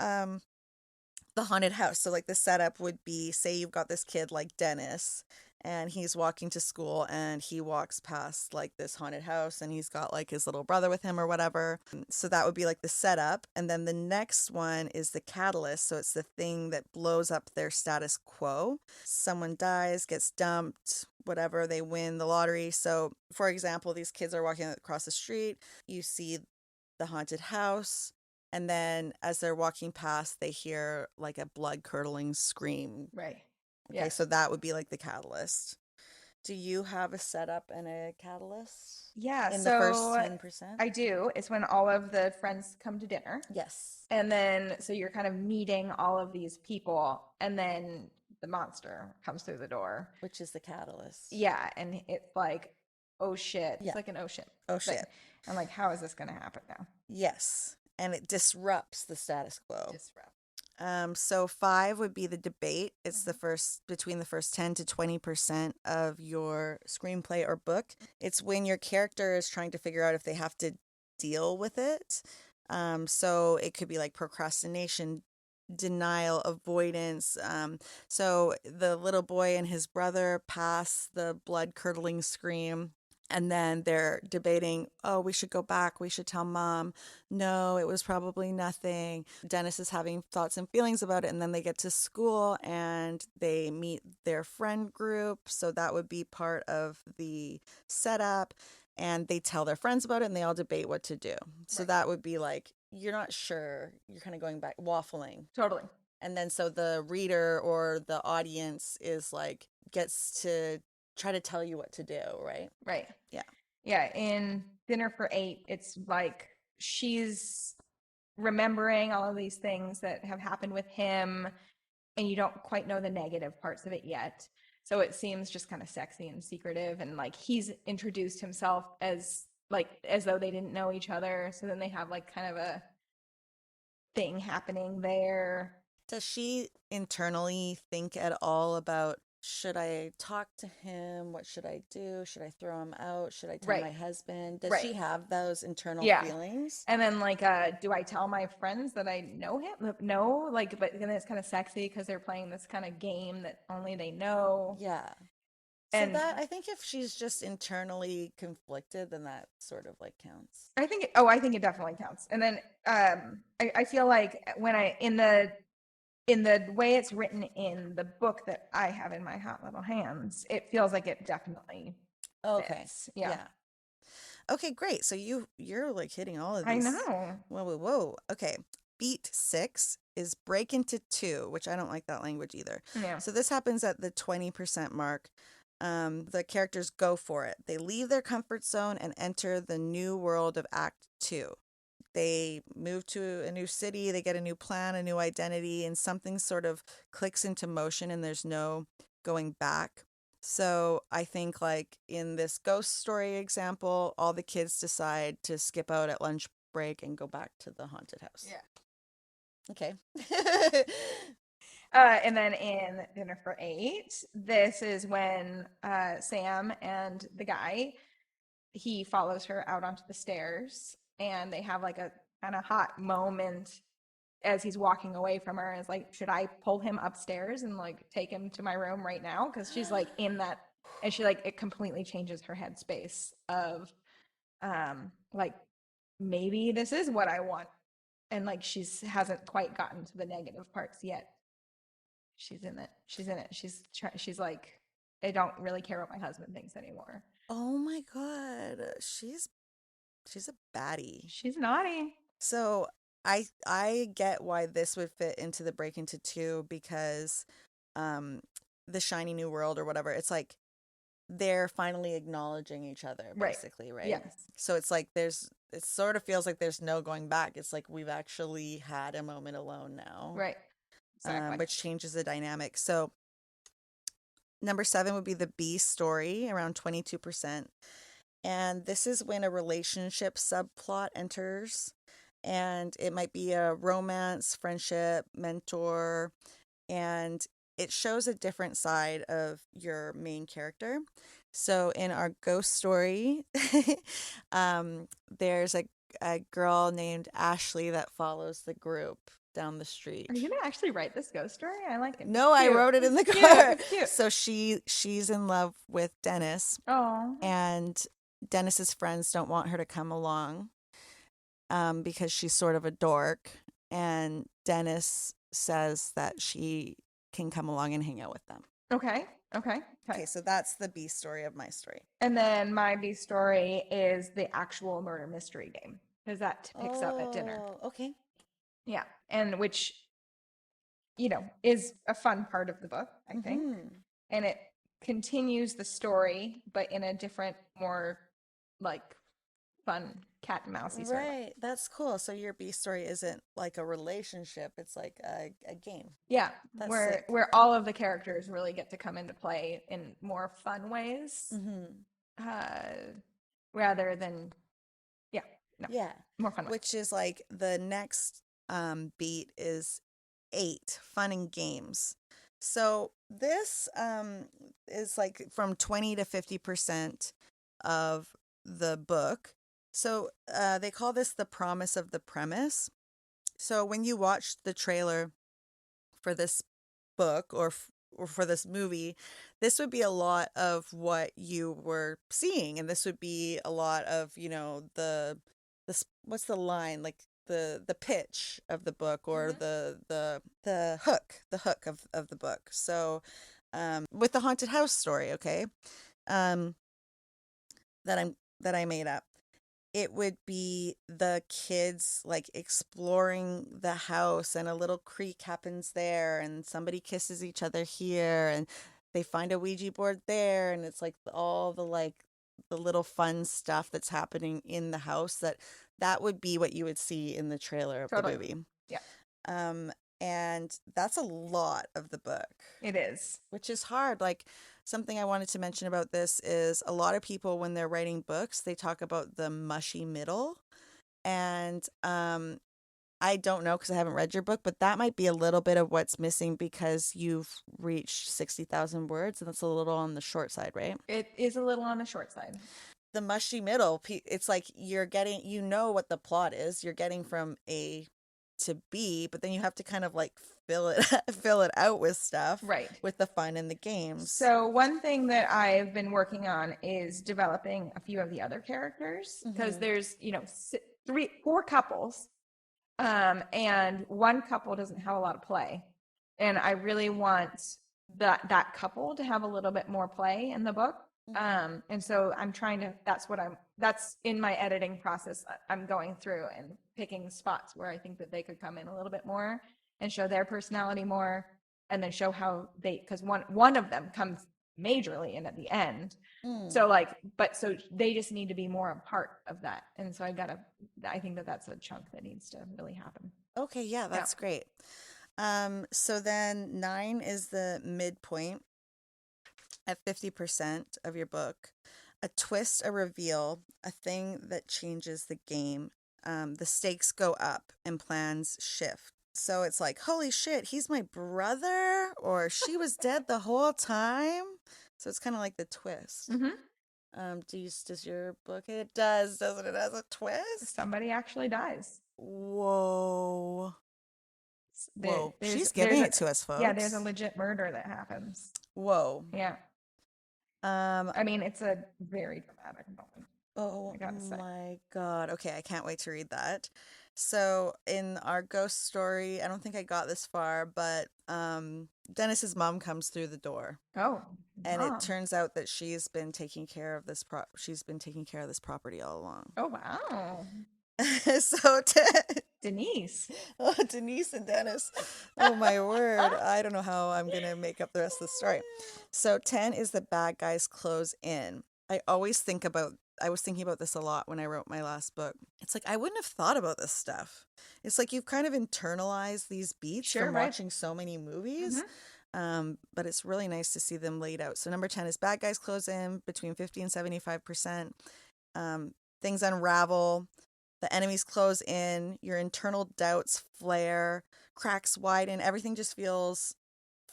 the haunted house. So like the setup would be, say you've got this kid like Dennis and he's walking to school and he walks past like this haunted house and he's got like his little brother with him or whatever. So that would be like the setup. And then the next one is the catalyst. So it's the thing that blows up their status quo. Someone dies, gets dumped, whatever, they win the lottery. So for example, these kids are walking across the street. You see the haunted house. And then as they're walking past, they hear like a blood curdling scream. Right. Okay, Yeah. so that would be like the catalyst. Do you have a setup and a catalyst Yeah, in the first so 10%? I do. It's when all of the friends come to dinner. Yes, And then, so you're kind of meeting all of these people, and then the monster comes through the door. which is the catalyst. Yeah, and it's like, oh shit. It's Yeah. like an oh shit Oh thing. shit. I'm like, how is this going to happen now? Yes. And it disrupts the status quo. Disrupt. So 5 would be the debate. It's the first between the first 10 to 20% of your screenplay or book. It's when your character is trying to figure out if they have to deal with it. So it could be like procrastination, denial, avoidance. So the little boy and his brother pass the blood curdling scream. And then they're debating, oh, we should go back. We should tell mom. No, it was probably nothing. Dennis is having thoughts and feelings about it. And then they get to school and they meet their friend group. So that would be part of the setup. And they tell their friends about it and they all debate what to do. So Right. that would be like, you're not sure. You're kind of going back, waffling. Totally. And then so the reader or the audience is like, gets to try to tell you what to do, right? Right. Yeah. Yeah. In Dinner for Eight, it's like she's remembering all of these things that have happened with him, and you don't quite know the negative parts of it yet. So it seems just kind of sexy and secretive, and like he's introduced himself as though they didn't know each other. So then they have like kind of a thing happening there. Does she internally think at all about, should I talk to him? What should I do? Should I throw him out? Should I tell Right. my husband? Does Right. she have those internal Yeah. feelings? And then like, do I tell my friends that I know him? No, like, but then it's kind of sexy because they're playing this kind of game that only they know. Yeah. So And that, I think if she's just internally conflicted, then that sort of like counts. I think, I think it definitely counts. And then I feel like when in the way it's written in the book that I have in my hot little hands, it feels like it definitely Okay. fits. Yeah. Yeah. Okay, great. So you're like hitting all of I these. know. Whoa. Okay. Beat 6 is break into two, which I don't like that language either. Yeah. So this happens at the 20% mark. the characters go for it. They leave their comfort zone and enter the new world of Act Two. They move to a new city, they get a new plan, a new identity, and something sort of clicks into motion and there's no going back. So I think, like in this ghost story example, all the kids decide to skip out at lunch break and go back to the haunted house. Yeah. Okay. And then in Dinner for Eight, this is when Sam and the guy, he follows her out onto the stairs and they have like a kind of hot moment as he's walking away from her. And it's like, should I pull him upstairs and like take him to my room right now? Because she's like in that, and she like, it completely changes her headspace of like, maybe this is what I want. And like, she's hasn't quite gotten to the negative parts yet. She's in it. She's in it. She's like, I don't really care what my husband thinks anymore. Oh my God. She's a baddie. She's naughty. So I get why this would fit into the break into two, because the shiny new world or whatever, it's like they're finally acknowledging each other, Right. basically, right? Yes. So it's like it sort of feels like there's no going back. It's like we've actually had a moment alone now. Right. Exactly. Which changes the dynamic. So number 7 would be the B story, around 22%. And this is when a relationship subplot enters, and it might be a romance, friendship, mentor, and it shows a different side of your main character. So in our ghost story, there's a girl named Ashley that follows the group down the street. Are you gonna actually write this ghost story? I like it. No, I wrote it in the Cute. car. It's cute. So she's in love with Dennis, Oh. and Dennis's friends don't want her to come along because she's sort of a dork. And Dennis says that she can come along and hang out with them. Okay. Okay. Okay, so that's the B story of my story. And then my B story is the actual murder mystery game, because that picks up at dinner. Okay. Yeah. And which, is a fun part of the book, I think. Mm-hmm. And it continues the story, but in a different, more like fun cat and mousey sort of way. Right. That's cool. So your B story isn't like a relationship, it's like a game. Yeah. That's where sick. where all of the characters really get to come into play in more fun ways. Rather than Yeah. more fun ways. Which is like the next beat is 8, fun and games. So this is like from 20 to 50% of the book. So they call this the promise of the premise. So when you watch the trailer for this book or for this movie, this would be a lot of what you were seeing, and this would be a lot of the what's the line, like the pitch of the book, or the hook of the book. So with the haunted house story, okay, that I made up, it would be the kids like exploring the house, and a little creak happens there, and somebody kisses each other here, and they find a Ouija board there, and it's like all the little fun stuff that's happening in the house. That would be what you would see in the trailer of Totally. the movie. Yeah. And that's a lot of the book. It is. Which is hard. Like, something I wanted to mention about this is a lot of people, when they're writing books, they talk about the mushy middle. And I don't know because I haven't read your book, but that might be a little bit of what's missing because you've reached 60,000 words, and that's a little on the short side, right? It is a little on the short side. The mushy middle, it's like you're getting, what the plot is. You're getting from A to B, but then you have to kind of like fill it out with stuff, right? With the fun and the games. So one thing that I've been working on is developing a few of the other characters, because there's 4 couples, and one couple doesn't have a lot of play, and I really want that couple to have a little bit more play in the book. And so I'm trying to, that's in my editing process. I'm going through and picking spots where I think that they could come in a little bit more and show their personality more, and then show how because one of them comes majorly in at the end. Mm. So like, but so they just need to be more a part of that. And so I think that that's a chunk that needs to really happen. Okay, yeah, Yeah. that's great. So then 9 is the midpoint at 50% of your book. A twist, a reveal, a thing that changes the game. The stakes go up and plans shift. So it's like, holy shit, he's my brother, or she was dead the whole time. So it's kind of like the twist. Mm-hmm. Does your book? It does, doesn't it? It has a twist. Somebody actually dies. Whoa. There, Whoa. there's She's there's giving a it to us, yeah, there's a folks. legit murder that happens. Whoa. Yeah. Um, I mean, it's a very dramatic moment, oh I gotta say. my God. Okay, I can't wait to read that. So in our ghost story, I don't think I got this far, but Dennis's mom comes through the door, Oh, and it mom. turns out that she's been taking care of this property all along. Oh, wow. So Denise. oh, Denise and Dennis. Oh my word. I don't know how I'm gonna make up the rest of the story. So 10 is the bad guys close in. I was thinking about this a lot when I wrote my last book. It's like I wouldn't have thought about this stuff. It's like you've kind of internalized these beats Sure, from right. watching so many movies. Mm-hmm. But it's really nice to see them laid out. So number 10 is bad guys close in between 50 and 75%. Things unravel. The enemies close in, your internal doubts flare, cracks widen, everything just feels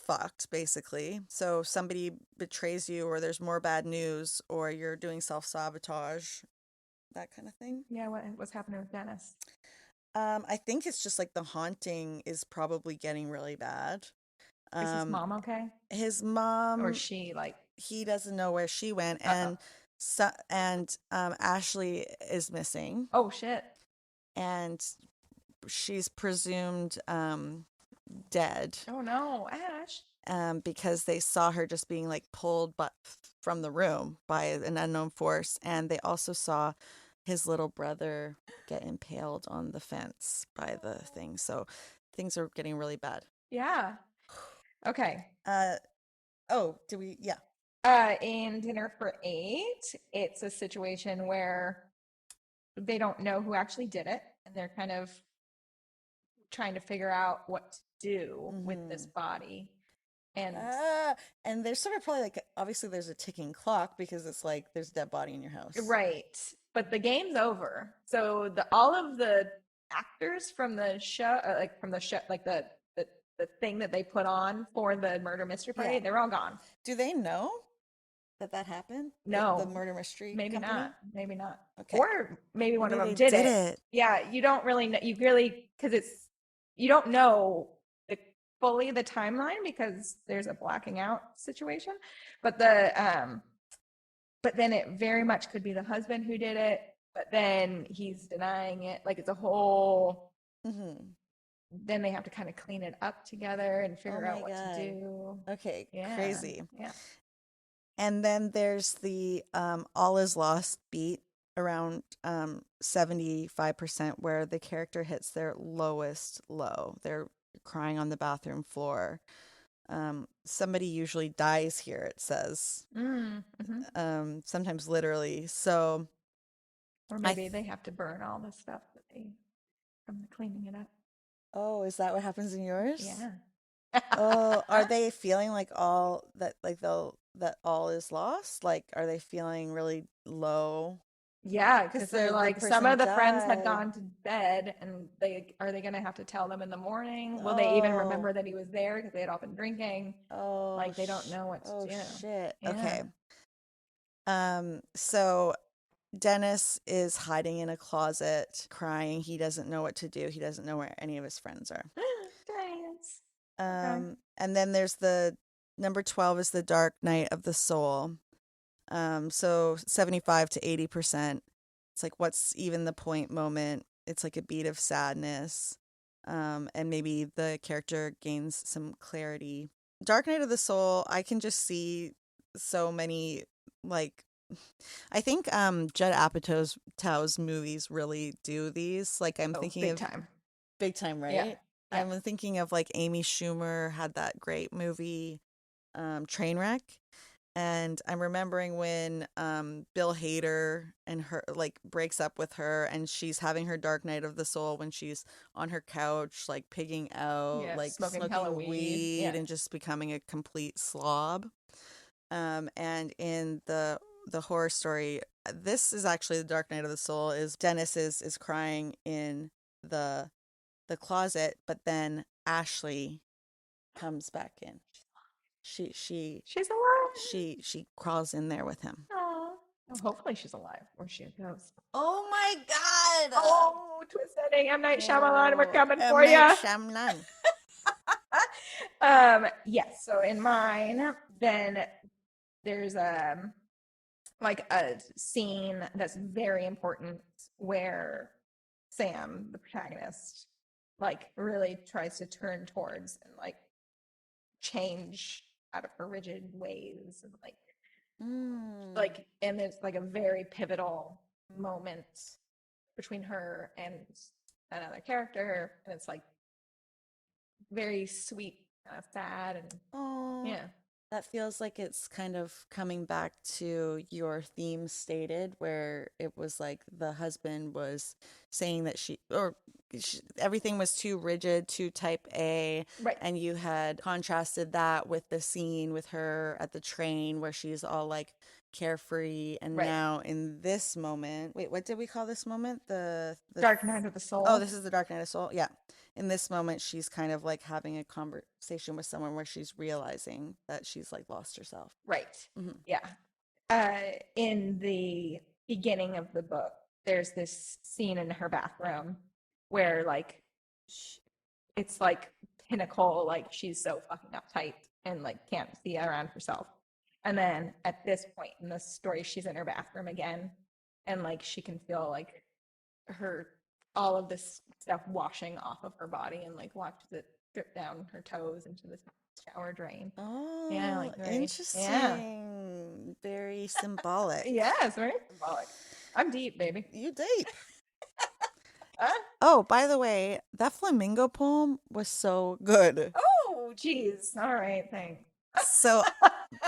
fucked, basically. So somebody betrays you, or there's more bad news, or you're doing self-sabotage, that kind of thing. Yeah, what's happening with Dennis? I think it's just like the haunting is probably getting really bad. Is his Um, mom okay? his Or mom, she like, he doesn't know where she went, uh-oh. and Ashley is missing, Oh, shit. and she's presumed dead, Oh, no, Ash. because they saw her just being like pulled but from the room by an unknown force, and they also saw his little brother get impaled on the fence by the thing. So things are getting really bad. Yeah. Okay. Uh oh, do we? Yeah. In Dinner for Eight, it's a situation where they don't know who actually did it, and they're kind of trying to figure out what to do with this Mm-hmm. body. And And there's sort of probably like obviously there's a ticking clock because it's like there's a dead body in your house. right, but the game's over. So the all of the actors from the show, like from the show, like the thing that they put on for the murder mystery party, Yeah. they're all gone. Do they know that happened? The No, murder mystery maybe not. company? Maybe not. Okay. Or maybe one Maybe of them they did did it. it. Yeah, you don't really know. You really, because you don't know the fully the timeline because there's a blacking out situation. But but then it very much could be the husband who did it, but then he's denying it. Like it's a whole, Mm-hmm. then they have to kind of clean it up together and Oh figure my out what to God. do. Okay, Yeah. crazy. Yeah. And then there's the all is lost beat around 75% where the character hits their lowest low. They're crying on the bathroom floor. Somebody usually dies here, it says. Mm-hmm. Sometimes literally. So Or I maybe they have to burn all the stuff that they from the cleaning it up. oh, is that what happens in yours? Yeah. Oh, are they feeling like all is lost? Like, are they feeling really low? Yeah, Because because they're the like some person of the friends had died. gone to bed, and they gonna have to tell them in the morning? Will they even Oh, remember that he was there because they had all been drinking? oh, Like they don't know what to oh do. shit. Yeah. Okay. So Dennis is hiding in a closet, crying. He doesn't know what to do. He doesn't know where any of his friends are. Dance. Okay. And then there's the number 12 is the dark night of the soul. So 75 to 80%. It's like, what's even the point moment? It's like a beat of sadness. And maybe the character gains some clarity. Dark Night of the Soul, I can just see so many, like, I think Judd Apatow's movies really do these. Like, I'm Oh, thinking big of time. Big Time, Yeah. right? Yeah. I'm thinking of like Amy Schumer had that great movie, Trainwreck. And I'm remembering when Bill Hader and her like breaks up with her, and she's having her dark night of the soul when she's on her couch, like pigging out, Yeah, like smoking hella smoking weed. weed, Yeah. and just becoming a complete slob. And in the horror story, this is actually the dark night of the soul. Is Dennis is crying in the the closet, but then Ashley comes back in. She she She's alive. she crawls in there with him. Aw. Oh, hopefully she's alive, or she goes. Oh my God! Oh, twist ending. M. Night Shyamalan, we're Oh, coming M. for Night you. Shyamalan. Yes. So in mine, then there's like a scene that's very important where Sam, the protagonist, like really tries to turn towards and like change out of her rigid ways and Mm. and it's like a very pivotal moment between her and another character, and it's like very sweet, kind of sad, and Oh, yeah. that feels like it's kind of coming back to your theme stated, where it was like the husband was saying that everything was too rigid, too type A, Right. and you had contrasted that with the scene with her at the train where she's all like carefree, and Right. now in this moment, wait, what did we call this moment? Dark Night of the Oh, Soul. this is the Dark Night of Soul. Yeah. In this moment, she's kind of like having a conversation with someone where she's realizing that she's like lost herself. Right. Hmm. Yeah. In the beginning of the book, there's this scene in her bathroom where like it's like pinnacle, like she's so fucking uptight and like can't see around herself. And then at this point in the story, she's in her bathroom again, and like she can feel like her all of this stuff washing off of her body, and like watches it drip down her toes into the shower drain. Yeah, Oh, like very, yeah, interesting. Very symbolic. yeah, it's very symbolic. I'm deep, baby. You deep. Huh? Oh, by the way, that flamingo poem was so good. Oh, geez. All right, thanks. So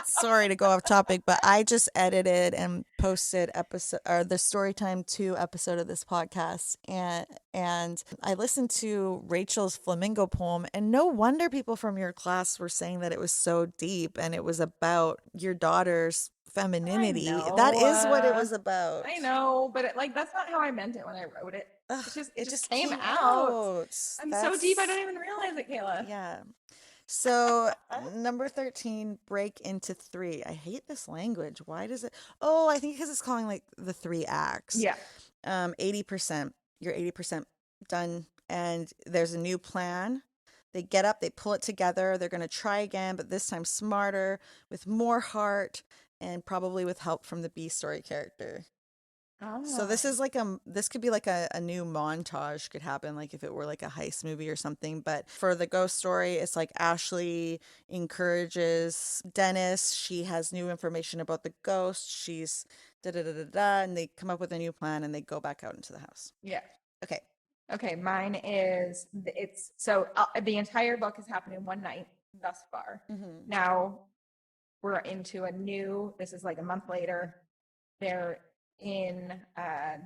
sorry to go off topic, but I just edited and posted episode or the Storytime 2 episode of this podcast, and I listened to Rachel's flamingo poem, and no wonder people from your class were saying that it was so deep and it was about your daughter's I femininity. That know. is what it was about. I know, but like that's not how I meant it when I wrote it. Ugh, It it just just came came out. out. I'm so deep I That's don't even realize it, Kayla. yeah. So, number 13, break into three. I hate this language. Why does it? Oh, I think because it's calling like the three acts. Yeah. 80%. You're 80% done, and there's a new plan. They get up, they pull it together. They're going to try again, but this time smarter, with more heart, and probably with help from the B story character. So Oh. this is like this could be like a new montage could happen, like if it were like a heist movie or something. But for the ghost story, it's like Ashley encourages Dennis. She has new information about the ghost. She's da da da da da, and they come up with a new plan and they go back out into the house. Yeah. Okay. Okay, mine is it's so the entire book has happened in one night thus far. Mm-hmm. Now we're into a new. This is like a month later. They're in.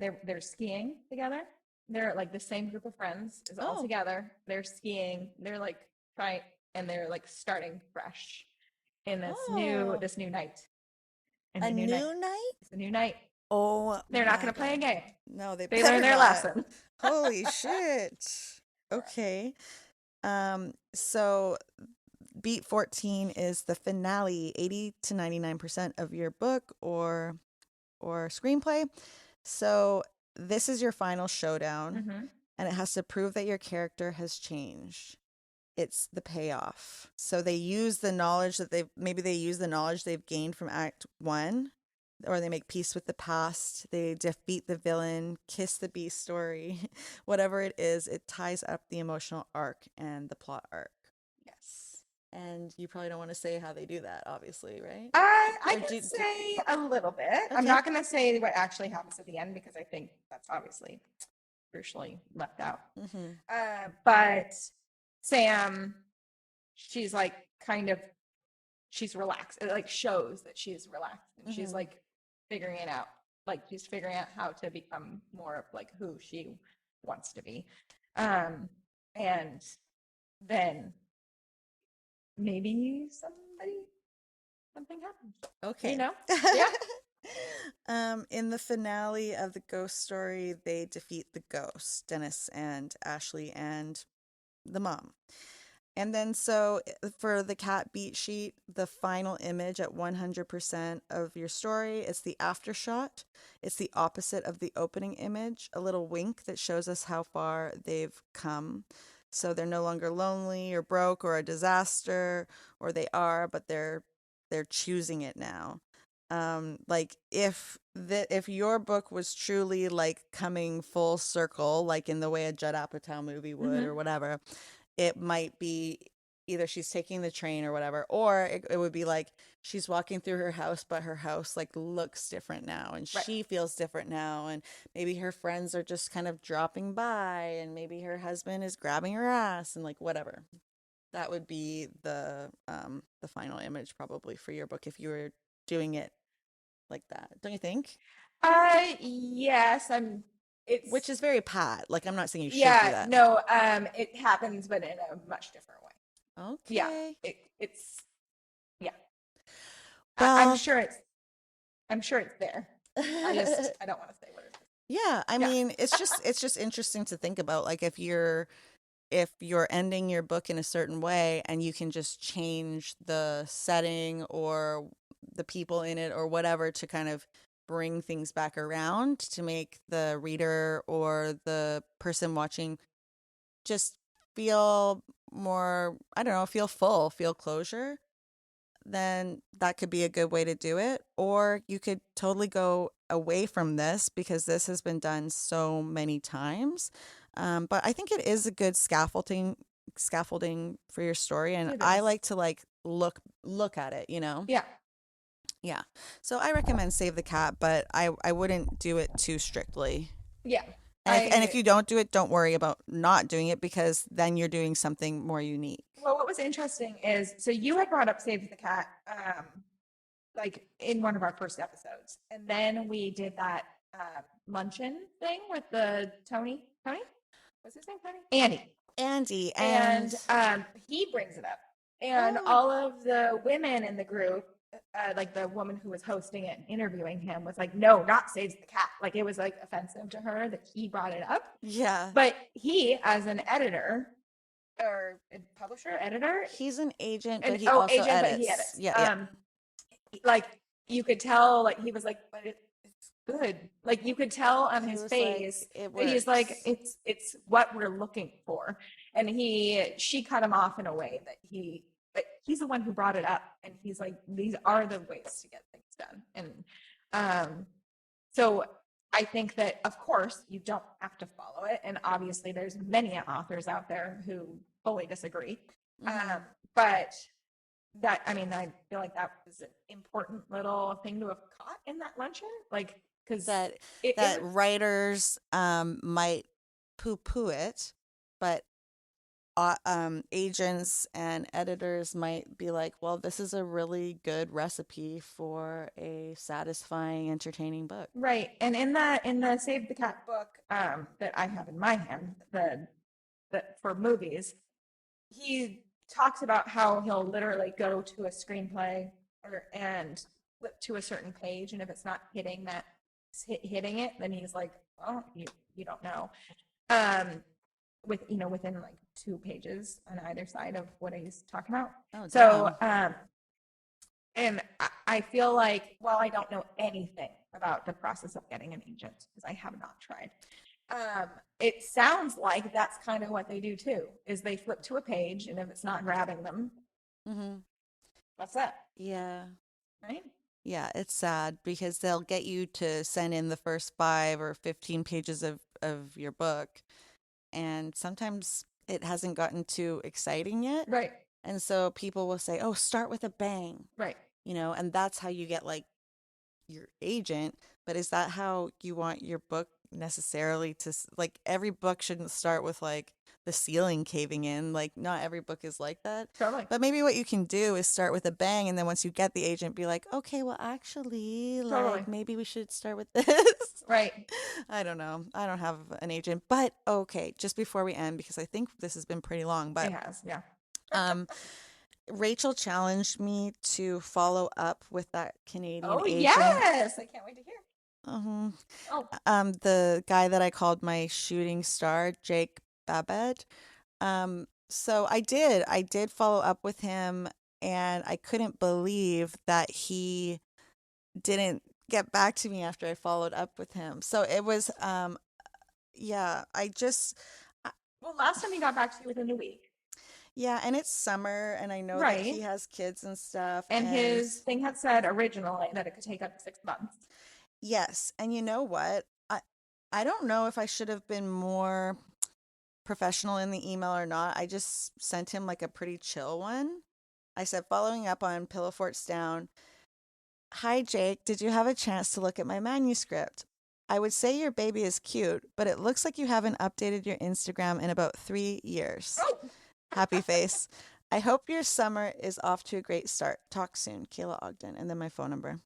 They're skiing together. They're like the same group of friends is all Oh. together. They're skiing. They're like trying, and they're like starting fresh in Oh. this new night. In A the new night. new night? It's a new night. Oh They're not my going to play a God. game. No, they They better learned their not. lesson. Holy shit. Okay. So beat 14 is the finale, 80 to 99% of your book or screenplay. So this is your final showdown, Mm-hmm. and it has to prove that your character has changed. It's the payoff. So they use the knowledge that they use the knowledge they've gained from Act 1, or they make peace with the past. They defeat the villain, kiss the B story, whatever it is, it ties up the emotional arc and the plot arc. Yes. And you probably don't want to say how they do that, obviously, right? I Or can say a little bit. I'm Okay. not going to say what actually happens at the end because I think that's obviously crucially left out. Mm-hmm. But Sam, she's like kind of she's relaxed. It like shows that she's relaxed and she's Hmm. like figuring it out. Like she's figuring out how to become more of like who she wants to be. Um, and then maybe something happens. You Okay. know? Yeah. In the finale of the ghost story, they defeat the ghost, Dennis and Ashley and the mom. And then for the cat beat sheet, the final image at 100% of your story is the after shot. It's the opposite of the opening image, a little wink that shows us how far they've come. So they're no longer lonely or broke or a disaster, or they are, but they're choosing it now. Like if your book was truly like coming full circle, like in the way a Judd Apatow movie would or Mm-hmm. whatever, it might be either she's taking the train or whatever, or it would be like she's walking through her house, but her house like looks different now and Right. she feels different now. And maybe her friends are just kind of dropping by and maybe her husband is grabbing her ass and like whatever. That would be the final image probably for your book if you were doing it like that. Don't you think? Yes, Which it's is very Pat. Like I'm not saying you should do yeah, that. no, it happens, but in a much different way. Yeah, Okay. it's yeah. I'm Well, sure it's there. I don't want to say what it is. yeah, I Yeah. mean, it's just interesting to think about like if you're ending your book in a certain way and you can just change the setting or the people in it or whatever to kind of bring things back around to make the reader or the person watching just feel more, I don't know, feel full, feel closure, then that could be a good way to do it. Or you could totally go away from this because this has been done so many times. But I think it is a good scaffolding for your story, and It I is. like to like look at it, you know. Yeah. Yeah. So I recommend Save the Cat, but I wouldn't do it too strictly. Yeah. And if you don't do it, don't worry about not doing it because then you're doing something more unique. Well, what was interesting is so you had brought up Save the Cat, like in one of our first episodes, and then we did that luncheon thing with the Tony, what's his name? Tony? Andy. Andy and And he brings it up, and oh, all of the women in the group, like the woman who was hosting it and interviewing him, was like, "No, not saves the cat." Like it was like offensive to her that he brought it up. yeah. But he, as an editor or a publisher, editor, He's an agent, but and he also agent, but he edits. edits. Yeah, yeah. Like you could tell, like he was like, "But it's good." Like you could tell on He his was like, face it that he's like, works. "It's what we're looking for." And she cut him off in a way that but he's the one who brought it up, and he's like, "These are the ways to get things done." And so I think that, of course, you don't have to follow it, and obviously, there's many authors out there who fully disagree. Hmm. But that I mean, I feel like that was an important little thing to have caught in that luncheon, like because That it that was writers might poo-poo it, but agents and editors might be like, well, this is a really good recipe for a satisfying, entertaining book. right. And in the Save the Cat book that I have in my hand, the for movies, he talks about how he'll literally go to a screenplay and flip to a certain page, and if it's not hitting it, then he's like, "Well, you don't know." Um, within like 2 pages on either side of what he's talking about. Oh, So, damn. and I feel like while I don't know anything about the process of getting an agent because I have not tried, um, it sounds like that's kind of what they do too. Is they flip to a page, and if it's not grabbing them, Hmm. that's that, Yeah. right? Yeah, it's sad because they'll get you to send in the first 5 or 15 pages of your book, and sometimes it hasn't gotten too exciting yet. Right, And so people will say, "Oh, start with a bang," right. and that's how you get like your agent. But is that how you want your book necessarily to like every book shouldn't start with like the ceiling caving in. Like, not every book is like that. Totally. But maybe what you can do is start with a bang, and then once you get the agent, be like, okay, well, actually, Totally. like, maybe we should start with this. Right. I don't know. I don't have an agent. But okay, just before we end, because I think this has been pretty long, but It has, yeah. Rachel challenged me to follow up with that Canadian agent. Yes. I can't wait to hear. The guy that I called my shooting star, Jake Babette. So I did follow up with him, and I couldn't believe that he didn't get back to me after I followed up with him. So it was, yeah, Well, last time he got back to you within a week. yeah, and it's summer, and I know that Right. he has kids and stuff. And his thing had said originally that it could take up to 6 months. Yes, and you know what? I don't know if I should have been more professional in the email or not. I just sent him like a pretty chill one. I said, following up on Pillow Forts Down, hi Jake, did you have a chance to look at my manuscript? I would say your baby is cute, but it looks like you haven't updated your Instagram in about 3 years. Happy face. I hope your summer is off to a great start. Talk soon, Kayla Ogden. And then my phone number.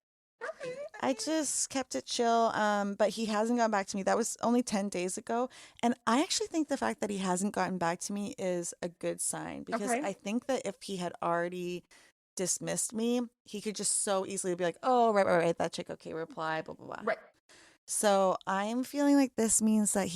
Okay. I just kept it chill, but he hasn't gotten back to me. That was only 10 days ago. And I actually think the fact that he hasn't gotten back to me is a good sign, because Okay. I think that if he had already dismissed me, he could just so easily be like, oh, right, that chick, okay, reply, blah, blah, blah. Right. So I'm feeling like this means that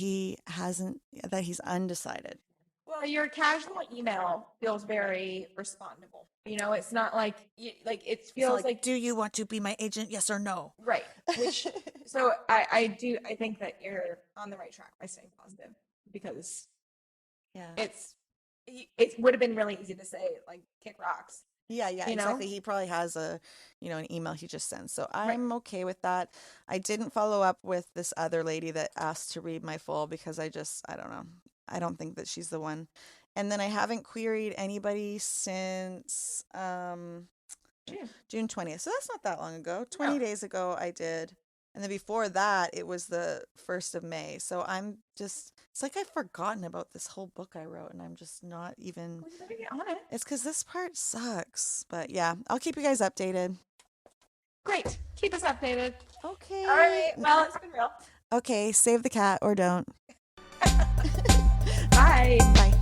that he's undecided. Well, your casual email feels very respondable. You know, it's not like it feels like do you want to be my agent? Yes or no? right. Which so I think that you're on the right track by staying positive, because Yeah. it would have been really easy to say like kick rocks. Yeah, you know? exactly. He probably has an email he just sent. So I'm okay with that. I didn't follow up with this other lady that asked to read my full, because I don't know. I don't think that she's the one. And then I haven't queried anybody since June 20th. So that's not that long ago. 20 days ago I did. And then before that, it was the 1st of May. So it's like I've forgotten about this whole book I wrote, and I'm just not even. Well, you better get on it. It's because this part sucks. But yeah, I'll keep you guys updated. Great. Keep us updated. Okay. All right. Well, it's been real. Okay, save the cat or don't. Bye. Bye.